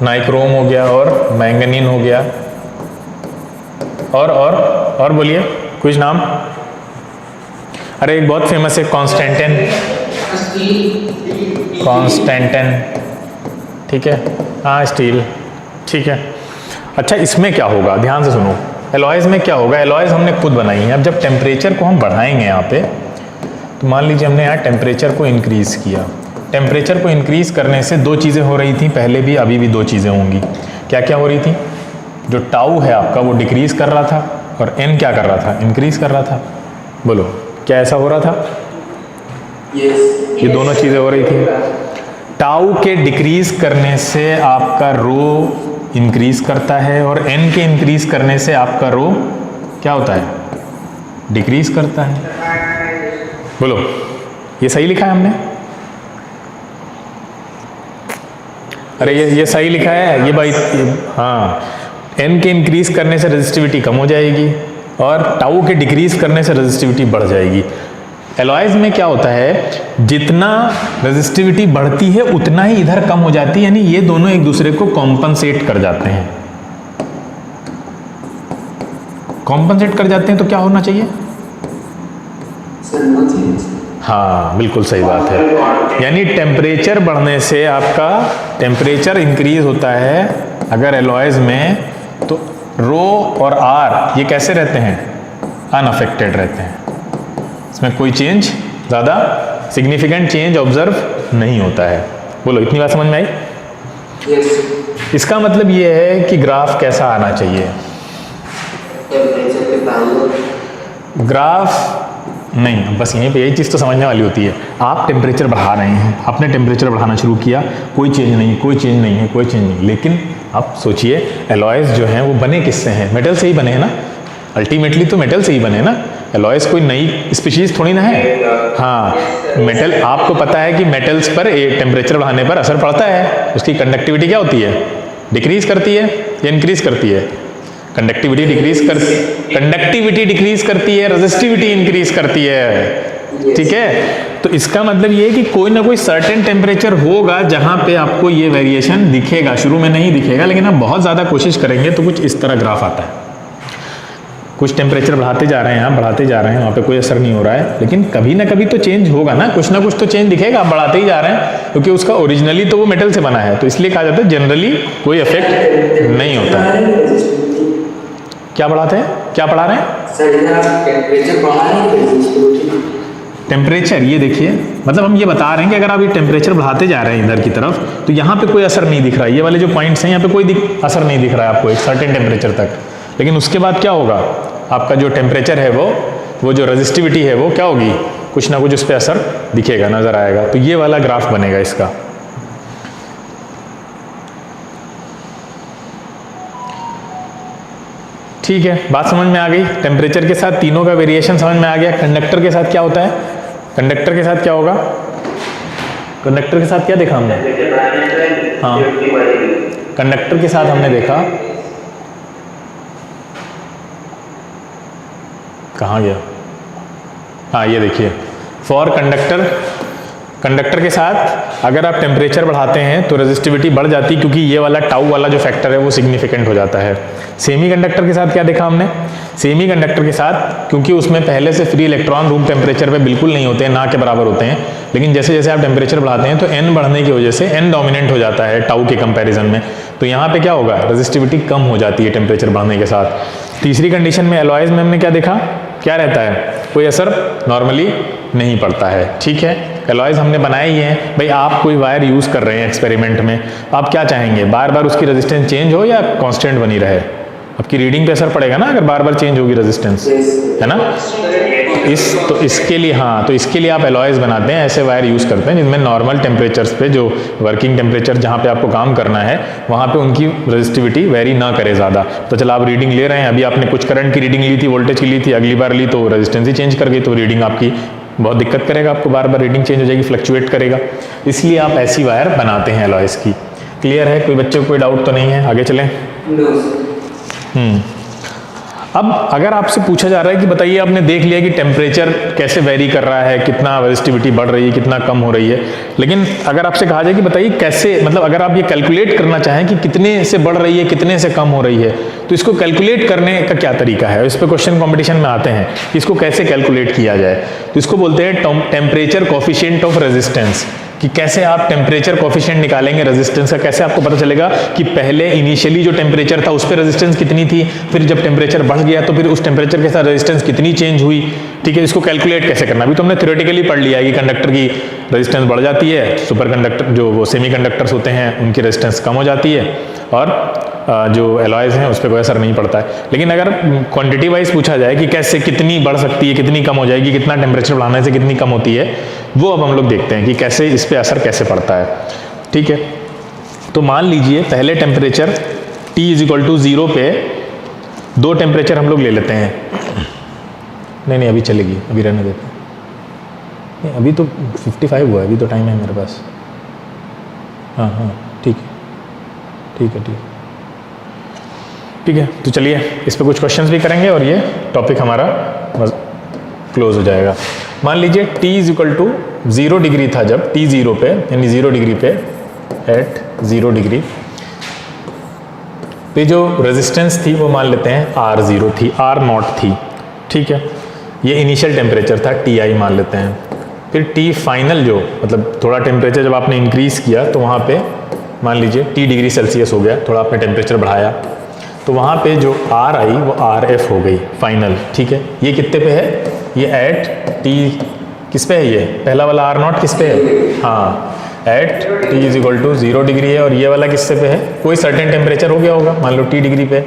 नाइक्रोम हो गया, और मैंगनीन हो गया, और बोलिए कुछ नाम। अरे एक बहुत फेमस है कॉन्स्टेंटेन, ठीक है, हाँ स्टील, ठीक है। अच्छा इसमें क्या होगा, ध्यान से सुनो, एलॉयज़ में क्या होगा, एलॉयज़ हमने खुद बनाई है। अब जब टेम्परेचर को हम बढ़ाएंगे यहाँ पे, तो मान लीजिए हमने यहाँ टेम्परेचर को इंक्रीज़ किया। टेम्परेचर को इंक्रीज़ करने से दो चीज़ें हो रही थी पहले भी, अभी भी दो चीज़ें होंगी। क्या क्या हो रही थी, जो टाउ है आपका वो डिक्रीज़ कर रहा था, और एन क्या कर रहा था, इंक्रीज़ कर रहा था। बोलो क्या ऐसा हो रहा था, ये दोनों चीज़ें हो रही थी। टाउ के डिक्रीज़ करने से आपका रो इंक्रीज़ करता है, और एन के इंक्रीज़ करने से आपका रो क्या होता है, डिक्रीज़ करता है। बोलो ये सही लिखा है हमने, अरे ये सही लिखा है ये भाई, हाँ, एन के इंक्रीज़ करने से रेजिस्टिविटी कम हो जाएगी, और टाउ के डिक्रीज़ करने से रेजिस्टिविटी बढ़ जाएगी। एलॉयज़ में क्या होता है, जितना रेजिस्टिविटी बढ़ती है उतना ही इधर कम हो जाती है, यानी ये दोनों एक दूसरे को कॉम्पनसेट कर जाते हैं। कॉम्पनसेट कर जाते हैं तो क्या होना चाहिए, हाँ बिल्कुल सही बात है। यानी टेम्परेचर बढ़ने से आपका टेम्परेचर इंक्रीज होता है अगर एलॉयज़ में, तो रो और आर ये कैसे रहते हैं, अनअफेक्टेड रहते हैं, इसमें कोई चेंज, ज़्यादा सिग्निफिकेंट चेंज ऑब्जर्व नहीं होता है। बोलो इतनी बात समझ में आई। yes. इसका मतलब ये है कि ग्राफ कैसा आना चाहिए, ग्राफ नहीं, बस यहीं पे यही चीज़ तो समझने वाली होती है। आप टेम्परेचर बढ़ा रहे हैं, आपने टेम्परेचर बढ़ाना शुरू किया, कोई चेंज नहीं, कोई चेंज नहीं है, कोई चेंज नहीं, लेकिन आप सोचिए एलॉयज़ जो हैं वो बने किससे हैं? मेटल से ही बने हैं ना, अल्टीमेटली तो मेटल से ही बने ना। एलॉयज़ कोई नई स्पीशीज़ थोड़ी ना है। हाँ, मेटल, आपको पता है कि मेटल्स पर टेम्परेचर बढ़ाने पर असर पड़ता है। उसकी कंडक्टिविटी क्या होती है? डिक्रीज करती है या इंक्रीज करती है? कंडक्टिविटी डिक्रीज करती है, रेजिस्टिविटी इंक्रीज करती है। ठीक है, तो इसका मतलब ये है कि कोई ना कोई सर्टेन टेम्परेचर होगा जहां पे आपको ये वेरिएशन दिखेगा। शुरू में नहीं दिखेगा, लेकिन आप बहुत ज़्यादा कोशिश करेंगे तो कुछ इस तरह ग्राफ आता है। कुछ टेम्परेचर बढ़ाते जा रहे हैं, आप बढ़ाते जा रहे हैं, वहाँ पे कोई असर नहीं हो रहा है, लेकिन कभी ना कभी तो चेंज होगा ना कुछ तो चेंज दिखेगा। आप बढ़ाते ही जा रहे हैं क्योंकि उसका ओरिजिनली तो वो मेटल से बना है, तो इसलिए कहा जाता है जनरली कोई इफेक्ट नहीं होता है। क्या बढ़ाते हैं, क्या पढ़ा रहे हैं सर? इधर आप टेम्परेचर बढ़ा रहे हैं, टेम्परेचर, ये देखिए, मतलब हम ये बता रहे हैं कि अगर आप ये टेम्परेचर बढ़ाते जा रहे हैं इधर की तरफ, तो यहाँ पे कोई असर नहीं दिख रहा है। ये वाले जो पॉइंट्स हैं यहाँ पे कोई असर नहीं दिख रहा है आपको एक सर्टेन टेम्परेचर तक, लेकिन उसके बाद क्या होगा? आपका जो टेम्परेचर है वो जो रेजिस्टिविटी है वो क्या होगी? कुछ ना कुछ उस पर असर दिखेगा, नजर आएगा। तो ये वाला ग्राफ बनेगा इसका। ठीक है, बात समझ में आ गई। टेम्परेचर के साथ तीनों का वेरिएशन समझ में आ गया। कंडक्टर के साथ क्या होता है? कंडक्टर के साथ क्या होगा? कंडक्टर के साथ क्या देखा हमने? हाँ, कंडक्टर के साथ हमने देखा, कहाँ गया? हाँ, ये देखिए, फॉर कंडक्टर के साथ अगर आप टेम्परेचर बढ़ाते हैं तो रेजिस्टिविटी बढ़ जाती है, क्योंकि ये वाला टाउ वाला जो फैक्टर है वो सिग्निफिकेंट हो जाता है। सेमी कंडक्टर के साथ क्या देखा हमने? सेमी कंडक्टर के साथ, क्योंकि उसमें पहले से फ्री इलेक्ट्रॉन रूम टेम्परेचर पे बिल्कुल नहीं होते हैं, ना के बराबर होते हैं, लेकिन जैसे जैसे आप टेम्परेचर बढ़ाते हैं तो n बढ़ने की वजह से n डोमिनेंट हो जाता है टाउ के कंपैरिजन में, तो यहाँ पे क्या होगा? रेजिस्टिविटी कम हो जाती है टेम्परेचर बढ़ने के साथ। तीसरी कंडीशन में एलॉयज़ में हमने क्या देखा? क्या रहता है? कोई असर नॉर्मली नहीं पड़ता है। ठीक है, एलॉयज़ हमने बनाए ही हैं। भाई आप कोई वायर यूज़ कर रहे हैं एक्सपेरिमेंट में, आप क्या चाहेंगे? बार बार उसकी रेजिस्टेंस चेंज हो या कांस्टेंट बनी रहे? आपकी रीडिंग पे असर पड़ेगा ना अगर बार बार चेंज होगी रेजिस्टेंस, है ना? इसके लिए, हाँ, तो इसके लिए आप एलॉयज़ बनाते हैं, ऐसे वायर यूज़ करते हैं जिनमें नॉर्मल टेम्परेचर्स पे, जो वर्किंग टेम्परेचर जहाँ पे आपको काम करना है वहाँ पे उनकी रेजिस्टिविटी वेरी ना करे ज़्यादा। तो चलो आप रीडिंग ले रहे हैं, अभी आपने कुछ करंट की रीडिंग ली थी, वोल्टेज की ली थी, अगली बार ली तो रेजिस्टेंस ही चेंज कर गई, तो रीडिंग आपकी बहुत दिक्कत करेगा, आपको बार बार रीडिंग चेंज हो जाएगी, फ्लक्चुएट करेगा। इसलिए आप ऐसी वायर बनाते हैं एलॉयज़ की। क्लियर है? कोई बच्चे को कोई डाउट तो नहीं है? आगे चलें। अब अगर आपसे पूछा जा रहा है कि बताइए, आपने देख लिया कि टेम्परेचर कैसे वेरी कर रहा है, कितना रेजिस्टिविटी बढ़ रही है, कितना कम हो रही है, लेकिन अगर आपसे कहा जाए कि बताइए कैसे, मतलब अगर आप ये कैलकुलेट करना चाहें कि कितने से बढ़ रही है, कितने से कम हो रही है, तो इसको कैलकुलेट करने का क्या तरीका है? इस पर क्वेश्चन कॉम्पिटिशन में आते हैं कि इसको कैसे कैलकुलेट किया जाए। तो इसको बोलते हैं टेम्परेचर कोफिशिएंट ऑफ रेजिस्टेंस, कि कैसे आप टेम्परेचर कोफिशिएंट निकालेंगे रेजिस्टेंस का। कैसे आपको पता चलेगा कि पहले इनिशियली जो टेम्परेचर था उस पर रेजिस्टेंस कितनी थी, फिर जब टेम्परेचर बढ़ गया तो फिर उस टेम्परेचर के साथ रेजिस्टेंस कितनी चेंज हुई। ठीक है, इसको कैलकुलेट कैसे करना? अभी तो हमने थ्योरेटिकली पढ़ लिया है कि कंडक्टर की रेजिस्टेंस बढ़ जाती है, सुपर कंडक्टर जो वो सेमी कंडक्टर्स होते हैं उनकी रेजिस्टेंस कम हो जाती है, और जो एलॉयज़ हैं उस पर कोई असर नहीं पड़ता है। लेकिन अगर क्वांटिटी वाइज पूछा जाए कि कैसे, कितनी बढ़ सकती है, कितनी कम हो जाएगी, कितना टेम्परेचर बढ़ाने से कितनी कम होती है, वो अब हम लोग देखते हैं कि कैसे इस पे असर कैसे पड़ता है। ठीक है, तो मान लीजिए पहले टेम्परेचर T = 0 पे दो टेम्परेचर हम लोग ले लेते हैं। नहीं, अभी चलेगी, अभी रहने देते हैं। नहीं, अभी तो 55 हुआ है, अभी तो टाइम है मेरे पास। हाँ, ठीक है। तो चलिए इस पे कुछ क्वेश्चंस भी करेंगे और ये टॉपिक हमारा क्लोज हो जाएगा। मान लीजिए T = 0 डिग्री था जब T 0 पे, यानी 0 डिग्री पे, एट 0 डिग्री पे जो रेजिस्टेंस थी वो मान लेते हैं R0 थी, R0 थी। ठीक है, ये इनिशियल टेम्परेचर था, Ti मान लेते हैं। फिर T फाइनल, जो मतलब थोड़ा टेम्परेचर जब आपने इंक्रीज़ किया तो वहाँ पे मान लीजिए T डिग्री सेल्सियस हो गया, थोड़ा आपने टेम्परेचर बढ़ाया, तो वहाँ पे जो R आई वो RF हो गई फाइनल। ठीक है, ये कितने पे है? ये एट T किस पे है? ये पहला वाला R0 किस पे है? हाँ, एट T = 0 डिग्री है, और ये वाला किससे पे है? कोई सर्टेन टेम्परेचर हो गया होगा, मान लो T डिग्री पे।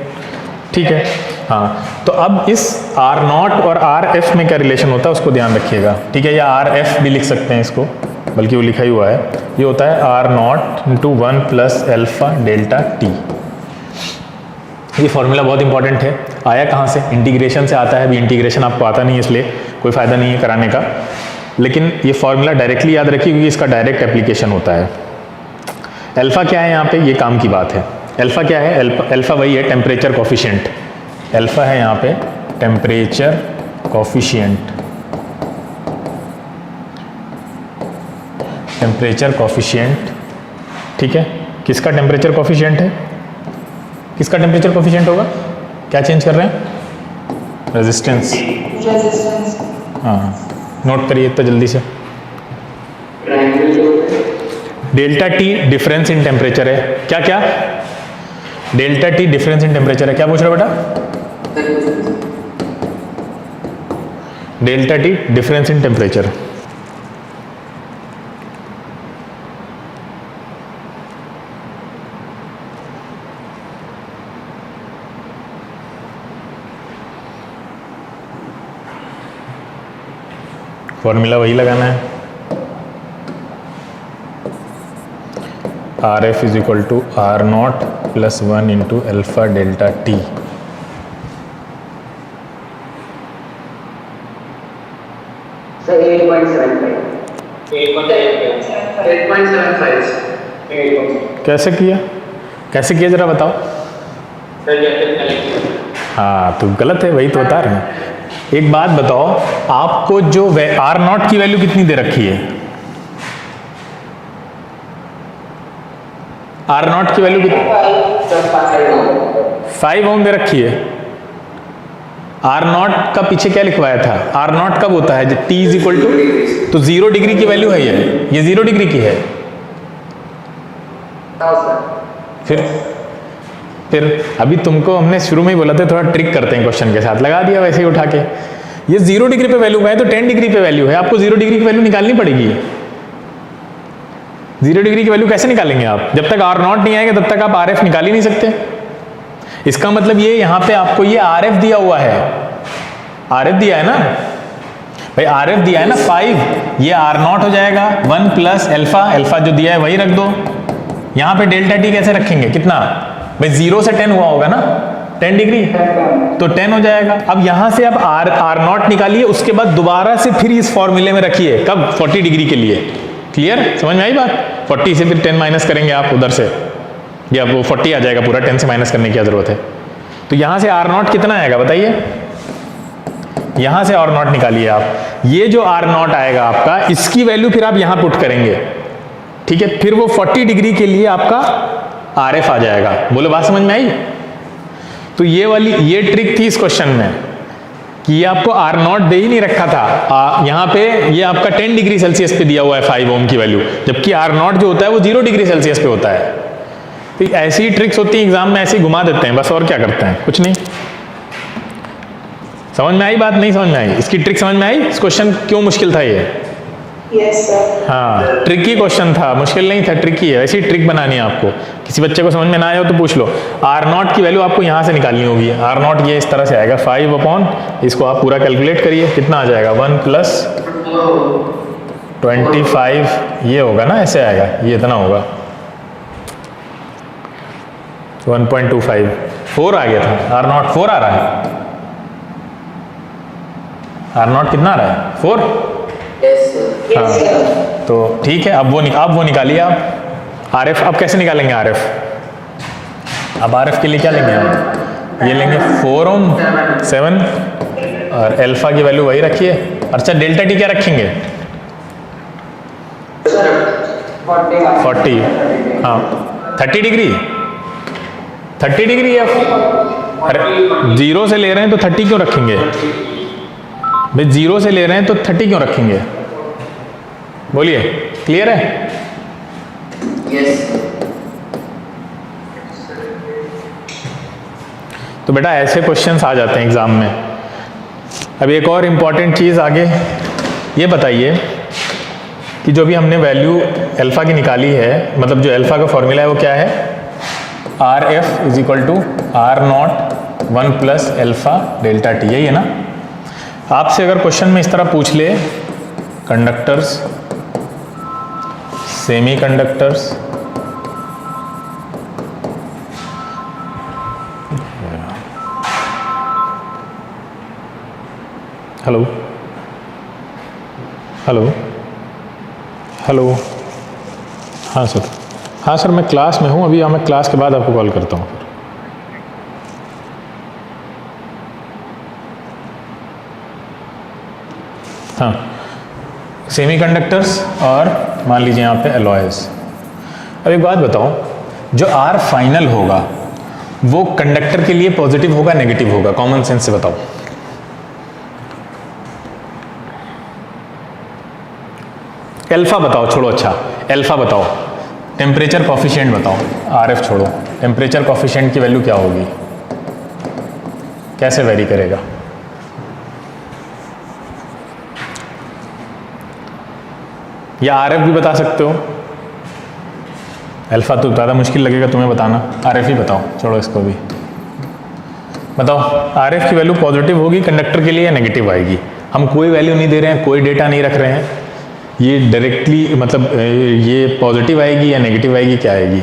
ठीक है, हाँ, तो अब इस आर नॉट और आर एफ में क्या रिलेशन होता है उसको ध्यान रखिएगा, ठीक है, या आर एफ भी लिख सकते हैं इसको, बल्कि वो लिखा ही हुआ है, ये होता है R not into 1 plus alpha delta T. ये फॉर्मूला बहुत इंपॉर्टेंट है, आया कहाँ से, इंटीग्रेशन से आता है। अभी इंटीग्रेशन आपको आता नहीं है इसलिए कोई फ़ायदा नहीं है कराने का, लेकिन ये फॉर्मूला डायरेक्टली याद रखिए क्योंकि इसका डायरेक्ट एप्लीकेशन होता है। अल्फ़ा क्या है यहाँ पे, ये काम की बात है। अल्फ़ा क्या है, अल्फ़ा वही है टेम्परेचर कोफिशिएंट। अल्फ़ा है यहाँ पे टेम्परेचर कोफिशिएंट, टेम्परेचर कोफिशिएंट, ठीक है। किसका टेम्परेचर कोफिशिएंट है, किसका टेम्परेचर कोफिशिएंट होगा, क्या चेंज कर रहे हैं, रेजिस्टेंस। हाँ, नोट करिए तो जल्दी से। Delta T difference in temperature है, क्या क्या, delta T difference in temperature है, क्या पूछ रहे हो बेटा, delta T difference in temperature. Formula वही लगाना है, R F is equal to R not plus 1 into alpha delta T. Sir 8.75 कैसे किया, कैसे किया जरा बताओ। हाँ तो गलत है, वही तो बता रहे हैं। एक बात बताओ, आपको जो आर नॉट की वैल्यू कितनी दे रखी है, आर नॉट की वैल्यू कितनी, 5 ओम दे रखी है। आर नॉट का पीछे क्या लिखवाया था, आर नॉट कब होता है जब टी इज इक्वल टू, तो 0 डिग्री की वैल्यू है ये 0 डिग्री की है। फिर अभी तुमको हमने शुरू में ही बोला था थोड़ा ट्रिक करते हैं क्वेश्चन के साथ, लगा दिया वैसे ही उठा के। ये 0 डिग्री पे वैल्यू है तो 10 डिग्री पे वैल्यू है, आपको 0 डिग्री की वैल्यू निकालनी पड़ेगी। 0 डिग्री की वैल्यू कैसे निकालेंगे आप, जब तक आर नॉट नहीं आएगा तब तक आप आर एफ निकाल ही नहीं सकते। इसका मतलब ये यहाँ पे आपको ये आर एफ दिया हुआ है, आर एफ दिया है ना भाई, आर एफ दिया है ना 5, ये आर नॉट हो जाएगा 1 प्लस एल्फा, एल्फा जो दिया है वही रख दो। यहाँ पे डेल्टा टी कैसे रखेंगे, कितना भाई 0 से 10 हुआ होगा ना, 10 डिग्री तो 10 हो जाएगा। अब यहाँ से आप आर नॉट निकालिए, उसके बाद दोबारा से फिर इस फॉर्मूले में रखिए, कब 40 डिग्री के लिए। क्लियर, समझ में आई बात। 40 से फिर 10 माइनस करेंगे आप उधर से, या वो 40 आ जाएगा पूरा, 10 से माइनस करने की क्या जरूरत है। तो यहाँ से आर नॉट कितना आएगा बताइए, यहाँ से आर नॉट निकालिए आप, ये जो आर नॉट आएगा आपका, इसकी वैल्यू फिर आप यहाँ पुट करेंगे, ठीक है। फिर वो 40 डिग्री के लिए आपका आर एफ आ जाएगा। बोलो बात समझ में आई। तो ये ट्रिक थी इस क्वेश्चन में कि ये आपको आर नॉट दे ही नहीं रखा था, यहाँ पे ये आपका 10 डिग्री सेल्सियस पे दिया हुआ है 5 ओम की वैल्यू, जबकि आर नॉट जो होता है वो 0 डिग्री सेल्सियस पे होता है। तो ऐसी ट्रिक्स होती है एग्जाम में, ऐसे ही घुमा देते हैं बस, और क्या करते हैं, कुछ नहीं। समझ में आई बात, नहीं समझ में आई, इसकी ट्रिक समझ में आई। इस क्वेश्चन क्यों मुश्किल था ये, यस सर। हाँ ट्रिकी क्वेश्चन था, मुश्किल नहीं था, ट्रिकी है। ऐसी ट्रिक बनानी है आपको, किसी बच्चे को समझ में ना आया हो तो पूछ लो। आर नॉट की वैल्यू आपको यहाँ से निकालनी होगी, आर नॉट ये इस तरह से आएगा 5 अपॉन, इसको आप पूरा कैलकुलेट करिए कितना आ जाएगा, 1 प्लस 25 ये होगा ना, ऐसे आएगा, ये इतना होगा 1.25, 4 आ गया था, आर नॉट 4 आ रहा है, आर नॉट कितना आ रहा है 4। हाँ तो ठीक है, अब वो निकालिए आप आर एफ। अब कैसे निकालेंगे आर एफ, अब आर एफ के लिए क्या लेंगे आप, ये लेंगे 4 ओम 7 और एल्फा की वैल्यू वही रखिए। अच्छा डेल्टा टी क्या रखेंगे 40, हाँ 30 डिग्री, 30 डिग्री है। अरे 0 से ले रहे हैं तो 30 क्यों रखेंगे भाई, 0 से ले रहे हैं तो 30 क्यों रखेंगे, बोलिए, क्लियर है। यस। तो बेटा ऐसे क्वेश्चंस आ जाते हैं एग्जाम में। अब एक और इम्पॉर्टेंट चीज़ आगे ये बताइए कि जो भी हमने वैल्यू अल्फा की निकाली है, मतलब जो अल्फा का फॉर्मूला है वो क्या है, R F is equal to R not 1 plus alpha delta T, यही है ना। आपसे अगर क्वेश्चन में इस तरह पूछ ले, conductors, semi conductors, hello hello hello, हाँ सर, हाँ सर मैं क्लास में हूँ अभी, हाँ मैं क्लास के बाद आपको कॉल करता हूँ। हाँ, सेमीकंडक्टर्स और मान लीजिए यहाँ पे एलॉयज। अब एक बात बताओ, जो आर फाइनल होगा वो कंडक्टर के लिए पॉजिटिव होगा नेगेटिव होगा? कॉमन सेंस से बताओ। एल्फा बताओ, छोड़ो, अच्छा एल्फा बताओ, टेम्परेचर कॉफिशिएंट बताओ, आरएफ छोड़ो, टेम्परेचर कॉफिशिएंट की वैल्यू क्या होगी, कैसे वेरी करेगा? या आरएफ भी बता सकते हो, अल्फा तो ज़्यादा मुश्किल लगेगा तुम्हें बताना, आरएफ ही बताओ, छोड़ो इसको भी बताओ। आरएफ की वैल्यू पॉजिटिव होगी कंडक्टर के लिए या नेगेटिव आएगी? हम कोई वैल्यू नहीं दे रहे हैं, कोई डेटा नहीं रख रहे हैं, ये डायरेक्टली मतलब ये पॉजिटिव आएगी या नेगेटिव आएगी, क्या आएगी?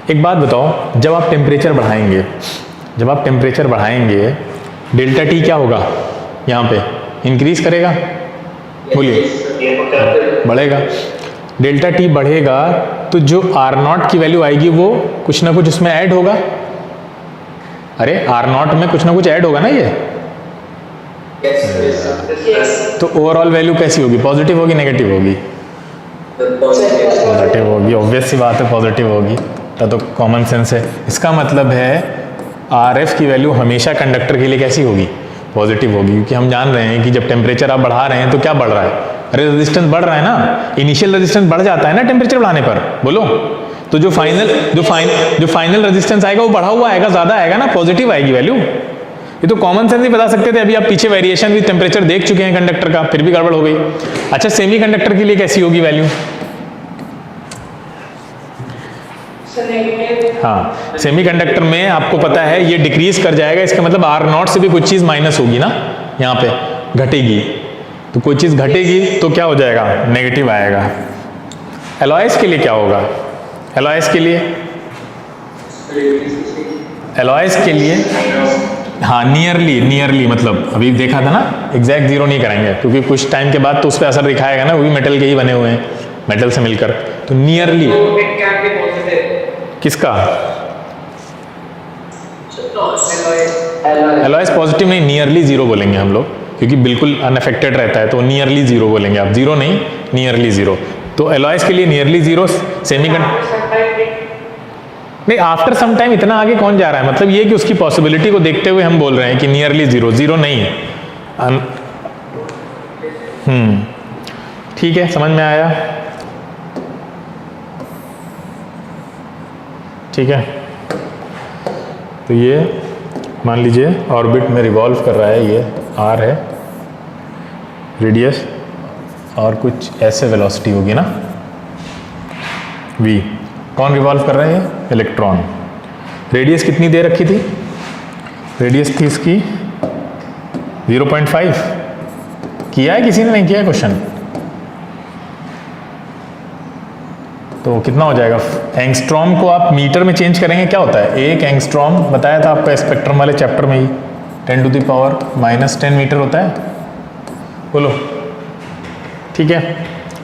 एक बात बताओ, जब आप टेम्परेचर बढ़ाएंगे, डेल्टा टी क्या होगा यहाँ पे? इंक्रीज करेगा, बोलिए, बढ़ेगा। डेल्टा टी बढ़ेगा तो जो आर नॉट की वैल्यू आएगी वो कुछ ना कुछ उसमें ऐड होगा। अरे आर नॉट में कुछ ना कुछ ऐड होगा ना ये। तो ओवरऑल वैल्यू कैसी होगी? पॉजिटिव होगी नेगेटिव होगी? पॉजिटिव होगी, ऑब्वियस सी बात है पॉजिटिव होगी, तो कॉमन सेंस है। इसका मतलब है आरएफ की वैल्यू हमेशा कंडक्टर के लिए कैसी होगी? पॉजिटिव होगी, क्योंकि हम जान रहे हैं कि जब टेम्परेचर आप बढ़ा रहे हैं तो क्या बढ़ रहा है? अरे रेजिस्टेंस बढ़ रहा है ना, इनिशियल रेजिस्टेंस बढ़ जाता है ना टेम्परेचर बढ़ाने पर, बोलो। तो जो फाइनल रेजिस्टेंस आएगा वो बढ़ा हुआ आएगा, ज्यादा आएगा ना, पॉजिटिव आएगी वैल्यू। ये तो कॉमन सेंस ही बता सकते थे, अभी आप पीछे वेरिएशन विद टेम्परेचर देख चुके हैं कंडक्टर का, फिर भी गड़बड़ हो गई। अच्छा, सेमी कंडक्टर के लिए कैसी होगी वैल्यू? हाँ, सेमीकंडक्टर में आपको पता है ये डिक्रीज कर जाएगा, इसका मतलब आर नॉट से भी कुछ चीज माइनस होगी ना, यहाँ पे घटेगी। तो कोई चीज घटेगी तो क्या हो जाएगा? नेगेटिव आएगा। एलॉयज के लिए क्या होगा? एलॉयज के लिए हाँ, नियरली मतलब अभी देखा था ना, एग्जैक्ट जीरो नहीं कराएंगे क्योंकि कुछ टाइम के बाद तो उस पर असर दिखाएगा ना, वो भी मेटल के ही बने हुए हैं, मेटल से मिलकर। तो नियरली किसका? एलॉयज पॉजिटिव नहीं, नियरली जीरो बोलेंगे हम लोग, क्योंकि बिल्कुल अनअफेक्टेड रहता है, तो नियरली जीरो बोलेंगे आप, जीरो नहीं, नियरली जीरो। तो एलॉयज के लिए नियरली जीरो, नहीं, आफ्टर सम टाइम इतना आगे कौन जा रहा है, मतलब ये कि उसकी पॉसिबिलिटी को देखते हुए हम बोल रहे हैं कि नियरली जीरो, जीरो नहीं। ठीक है, समझ में आया? ठीक है, तो ये मान लीजिए ऑर्बिट में रिवॉल्व कर रहा है, ये आर है रेडियस, और कुछ ऐसे वेलोसिटी होगी ना वी। कौन रिवॉल्व कर रहे हैं? इलेक्ट्रॉन। रेडियस कितनी दे रखी थी? रेडियस थी इसकी 0.5। किया है किसी ने? नहीं किया है क्वेश्चन? तो कितना हो जाएगा? एंगस्ट्रॉम को आप मीटर में चेंज करेंगे, क्या होता है? एक एंगस्ट्रॉम बताया था आपका स्पेक्ट्रम वाले चैप्टर में ही, 10⁻⁻10 मीटर होता है, बोलो। ठीक है,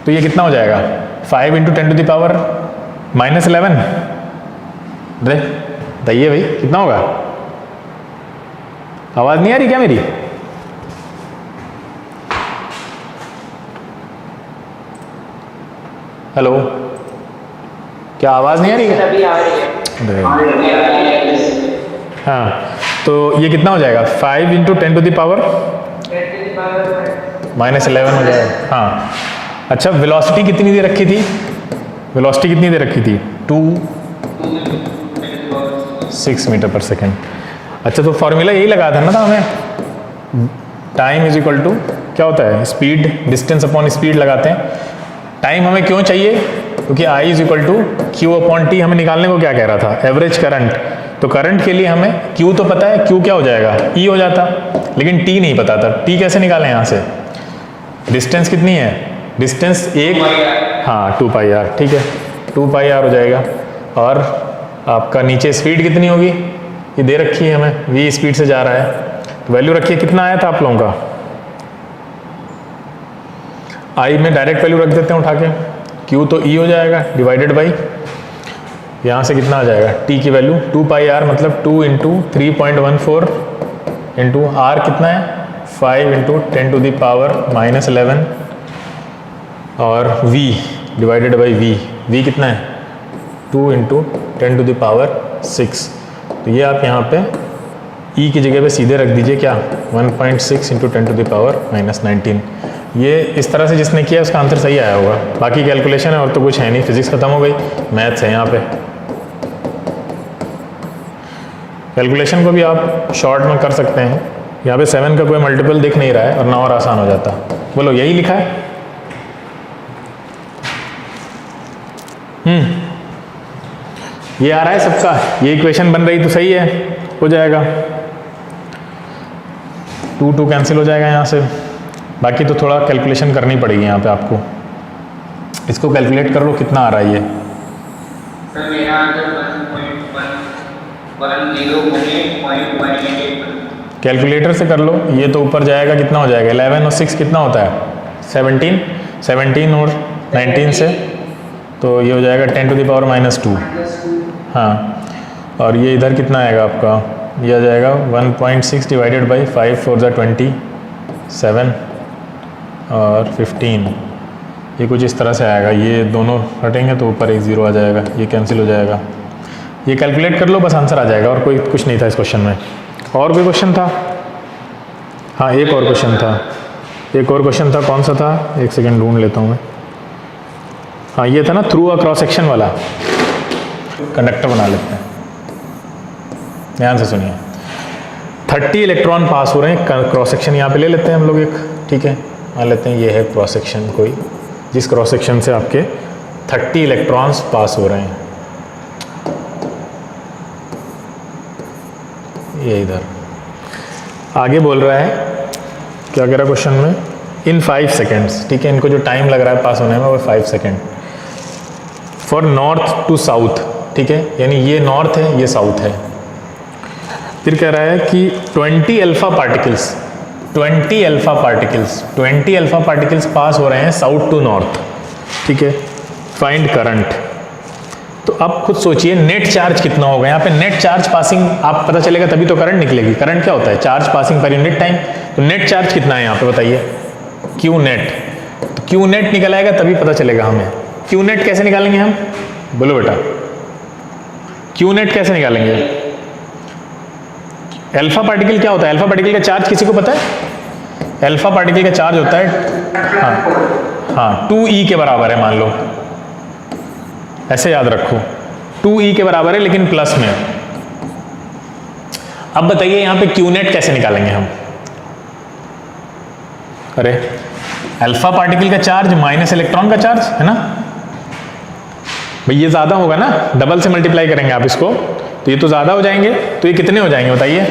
तो ये कितना हो जाएगा? 5 × 10⁻⁻11। अरे बताइए भाई कितना होगा? आवाज नहीं आ रही क्या मेरी? हेलो, क्या आवाज नहीं आ रही है? हाँ, तो ये कितना हो जाएगा? 5 × 10⁻11 हो जाएगा। हाँ, अच्छा, वेलोसिटी कितनी दे रखी थी? वेलोसिटी कितनी दे रखी थी? 6 मीटर पर सेकेंड। अच्छा, तो फॉर्मूला यही लगा था ना हमें, टाइम इज इक्वल टू क्या होता है? स्पीड, डिस्टेंस अपॉन स्पीड लगाते हैं। टाइम हमें क्यों चाहिए? क्योंकि I is equal to Q upon T हमें निकालने को क्या कह रहा था, एवरेज करंट। तो करंट के लिए हमें क्यू तो पता है, क्यू क्या हो जाएगा, ई हो जाता, लेकिन टी नहीं पता था। टी कैसे निकालें यहाँ से, डिस्टेंस कितनी है, डिस्टेंस एक, हाँ 2 पाई आर, ठीक है 2 पाई आर हो जाएगा। और आपका नीचे स्पीड कितनी होगी, ये दे रखी है हमें, v स्पीड से जा रहा है, तो वैल्यू रखिए, कितना आया था आप लोगों का, आई में डायरेक्ट वैल्यू रख देते हैं उठा के, q तो e हो जाएगा डिवाइडेड बाई, यहाँ से कितना आ जाएगा t की वैल्यू 2 पाई आर, मतलब 2 इंटू 3.14 इंटू आर कितना है 5 इंटू 10 टू द पावर -11 और v डिवाइडेड बाई v कितना है 2 इंटू 10 टू द पावर 6। तो ये आप यहाँ पे e की जगह पे सीधे रख दीजिए क्या 1.6 इंटू 10 टू द पावर -19। ये इस तरह से जिसने किया उसका आंसर सही आया होगा। बाकी कैलकुलेशन है और तो कुछ है नहीं, फिजिक्स खत्म हो गई, मैथ्स है यहाँ पे। कैलकुलेशन को भी आप शॉर्ट में कर सकते हैं, यहाँ पे 7 का कोई मल्टीपल दिख नहीं रहा है और ना और आसान हो जाता। बोलो यही लिखा है, ये आ रहा है सबका, ये इक्वेशन बन रही तो सही है, हो जाएगा 2 कैंसिल हो जाएगा यहाँ से। बाकी तो थोड़ा कैलकुलेशन करनी पड़ेगी यहाँ पे आपको, इसको कैलकुलेट कर लो कितना आ रहा है ये। सर मेरा आंसर 1.10 कैलकुलेटर से कर लो, ये तो ऊपर जाएगा, कितना हो जाएगा 11 और 6 कितना होता है 17 और 19 से, तो ये हो जाएगा 10 टू द पावर -2। हाँ, और ये इधर कितना आएगा आपका, ये आ जाएगा 1.6 डिवाइडेड बाई 5 4 ज़ा 27 और 15, ये कुछ इस तरह से आएगा। ये दोनों हटेंगे तो ऊपर एक 0 आ जाएगा, ये कैंसिल हो जाएगा। ये कैलकुलेट कर लो, बस आंसर आ जाएगा, और कोई कुछ नहीं था इस क्वेश्चन में। और कोई क्वेश्चन था, हाँ एक और क्वेश्चन था, एक और क्वेश्चन था, कौन सा था, एक सेकेंड ढूंढ लेता हूँ मैं। हाँ ये था ना थ्रू अ क्रॉस सेक्शन वाला, कंडक्टर बना लेते हैं, ध्यान से सुनिए। 30 इलेक्ट्रॉन पास हो रहे हैं, क्रॉस सेक्शन यहाँ पे ले लेते हैं हम लोग एक, ठीक है, मान लेते हैं ये है क्रॉस सेक्शन कोई, जिस क्रॉस सेक्शन से आपके 30 इलेक्ट्रॉन्स पास हो रहे हैं, ये इधर आगे बोल रहा है, क्या कह रहा है क्वेश्चन में, इन 5 सेकेंड्स, ठीक है, इनको जो टाइम लग रहा है पास होने में वो 5 second, for north to south, ठीक है, यानी ये नॉर्थ है ये साउथ है। फिर कह रहा है कि 20 अल्फा पार्टिकल्स पास हो रहे हैं साउथ टू नॉर्थ, ठीक है, फाइंड करंट। तो अब खुद सोचिए नेट चार्ज कितना होगा, यहाँ पे नेट चार्ज पासिंग आप पता चलेगा तभी तो करंट निकलेगी। करंट क्या होता है, charge passing per unit time, तो नेट चार्ज कितना है यहाँ पे बताइए, क्यू नेट, तो क्यू नेट निकल आएगा तभी पता चलेगा हमें। क्यू नेट कैसे निकालेंगे हम, बोलो बेटा, क्यू नेट कैसे निकालेंगे। अल्फा पार्टिकल क्या होता है, अल्फा पार्टिकल का चार्ज किसी को पता है, अल्फा पार्टिकल का चार्ज होता है हाँ 2e के बराबर है, मान लो ऐसे याद रखो, 2e के बराबर है लेकिन प्लस में। अब बताइए यहाँ पे क्यू नेट कैसे निकालेंगे हम। अरे अल्फा पार्टिकल का चार्ज माइनस इलेक्ट्रॉन का चार्ज है ना भाई, ये ज्यादा होगा ना, डबल से मल्टीप्लाई करेंगे आप इसको तो ये तो ज्यादा हो जाएंगे, तो ये कितने हो जाएंगे बताइए,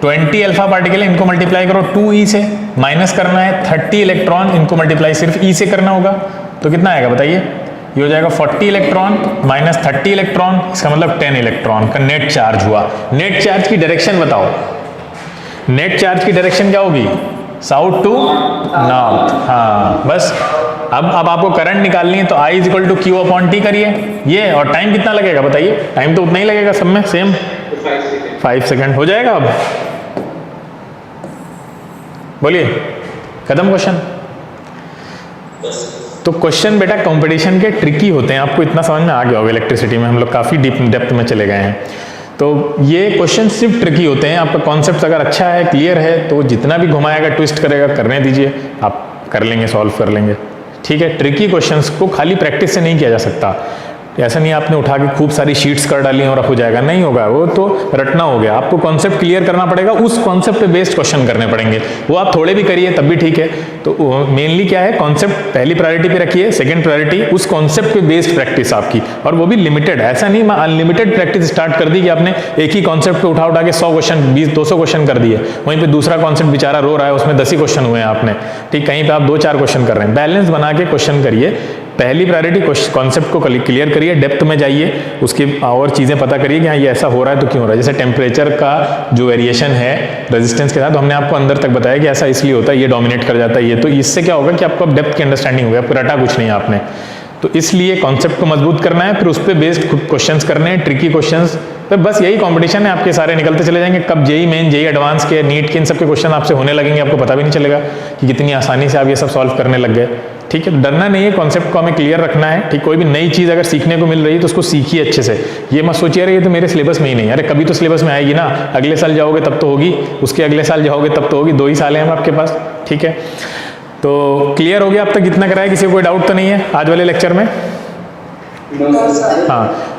20 अल्फा पार्टिकल, इनको मल्टीप्लाई करो 2e से, माइनस करना है 30 इलेक्ट्रॉन, इनको मल्टीप्लाई सिर्फ e से करना होगा, तो कितना आएगा बताइए, ये हो जाएगा 40 इलेक्ट्रॉन माइनस 30 इलेक्ट्रॉन, इसका मतलब 10 इलेक्ट्रॉन का नेट चार्ज हुआ। नेट चार्ज की डायरेक्शन बताओ, नेट चार्ज की डायरेक्शन क्या होगी, साउथ टू नॉर्थ। हाँ बस, अब आपको करंट निकालनी है तो I is equal to Q upon T करिए ये, और टाइम कितना लगेगा बताइए, टाइम तो उतना ही लगेगा सब में सेम, 5 सेकेंड हो जाएगा। अब बोलिए खत्म क्वेश्चन। तो क्वेश्चन बेटा कंपटीशन के ट्रिकी होते हैं, आपको इतना समझ में आ गया होगा, इलेक्ट्रिसिटी में हम लोग काफ़ी डीप डेप्थ में चले गए हैं, तो ये क्वेश्चन सिर्फ ट्रिकी होते हैं। आपका कॉन्सेप्ट अगर अच्छा है, क्लियर है, तो जितना भी घुमाएगा ट्विस्ट करेगा करने दीजिए, आप कर लेंगे, सॉल्व कर लेंगे, ठीक है। ट्रिकी क्वेश्चंस को खाली प्रैक्टिस से नहीं किया जा सकता, ऐसा नहीं आपने उठा के खूब सारी शीट्स कर डाली और अब हो जाएगा, नहीं होगा, वो तो रटना हो गया। आपको कॉन्सेप्ट क्लियर करना पड़ेगा, उस कॉन्सेप्ट पे बेस्ड क्वेश्चन करने पड़ेंगे। वो आप थोड़े भी करिए तब भी ठीक है। तो मेनली क्या है, कॉन्सेप्ट पहली प्रायोरिटी पे रखिए, सेकंड प्रायोरिटी उस कॉन्सेप्ट पे बेस्ड प्रैक्टिस आपकी, और वो भी लिमिटेड। ऐसा नहीं अनलिमिटेड प्रैक्टिस स्टार्ट कर दी कि आपने एक ही कॉन्सेप्ट पे उठा के 100 क्वेश्चन 20-200 क्वेश्चन कर दिए, वहीं पे दूसरा कॉन्सेप्ट बेचारा रो रहा है, उसमें 10 ही क्वेश्चन हुए हैं आपने, ठीक, कहीं पे आप 2-4 क्वेश्चन कर रहे हैं। बैलेंस बना के क्वेश्चन करिए। पहली प्रायोरिटी कॉन्सेप्ट को क्लियर करिए, डेप्थ में जाइए, उसकी और चीज़ें पता करिए कि हाँ ये ऐसा हो रहा है तो क्यों हो रहा है। जैसे टेम्परेचर का जो वेरिएशन है रेजिस्टेंस के साथ, हमने आपको अंदर तक बताया कि ऐसा इसलिए होता है, ये डोमिनेट कर जाता है ये, तो इससे क्या होगा कि आपको अब डेप्थ की अंडरस्टैंडिंग होगी, आपको रटा कुछ नहीं है आपने। तो इसलिए कॉन्सेप्ट को मजबूत करना है, फिर उस पर बेस्ड क्वेश्चंस करने हैं, ट्रिकी क्वेश्चंस। तो बस यही कंपटीशन है, आपके सारे निकलते चले जाएंगे। कब जेई मेन, जेई एडवांस के, नीट के, इन सब के क्वेश्चन आपसे होने लगेंगे, आपको पता भी नहीं चलेगा कि कितनी आसानी से आप ये सब सॉल्व करने लग गए। ठीक है, डरना नहीं है, कॉन्सेप्ट को हमें क्लियर रखना है। ठीक, कोई भी नई चीज़ अगर सीखने को मिल रही है तो उसको सीखिए अच्छे से। ये मत सोचिए अरे ये तो मेरे सिलेबस में ही नहीं है, अरे कभी तो सिलेबस में आएगी ना, अगले साल जाओगे तब तो होगी, उसके अगले साल जाओगे तब तो होगी, 2 ही साल हैं आपके पास। ठीक है, तो क्लियर हो गया अब तक, इतना कराया, किसी को कोई डाउट तो नहीं है आज वाले लेक्चर में? No, sir. हाँ,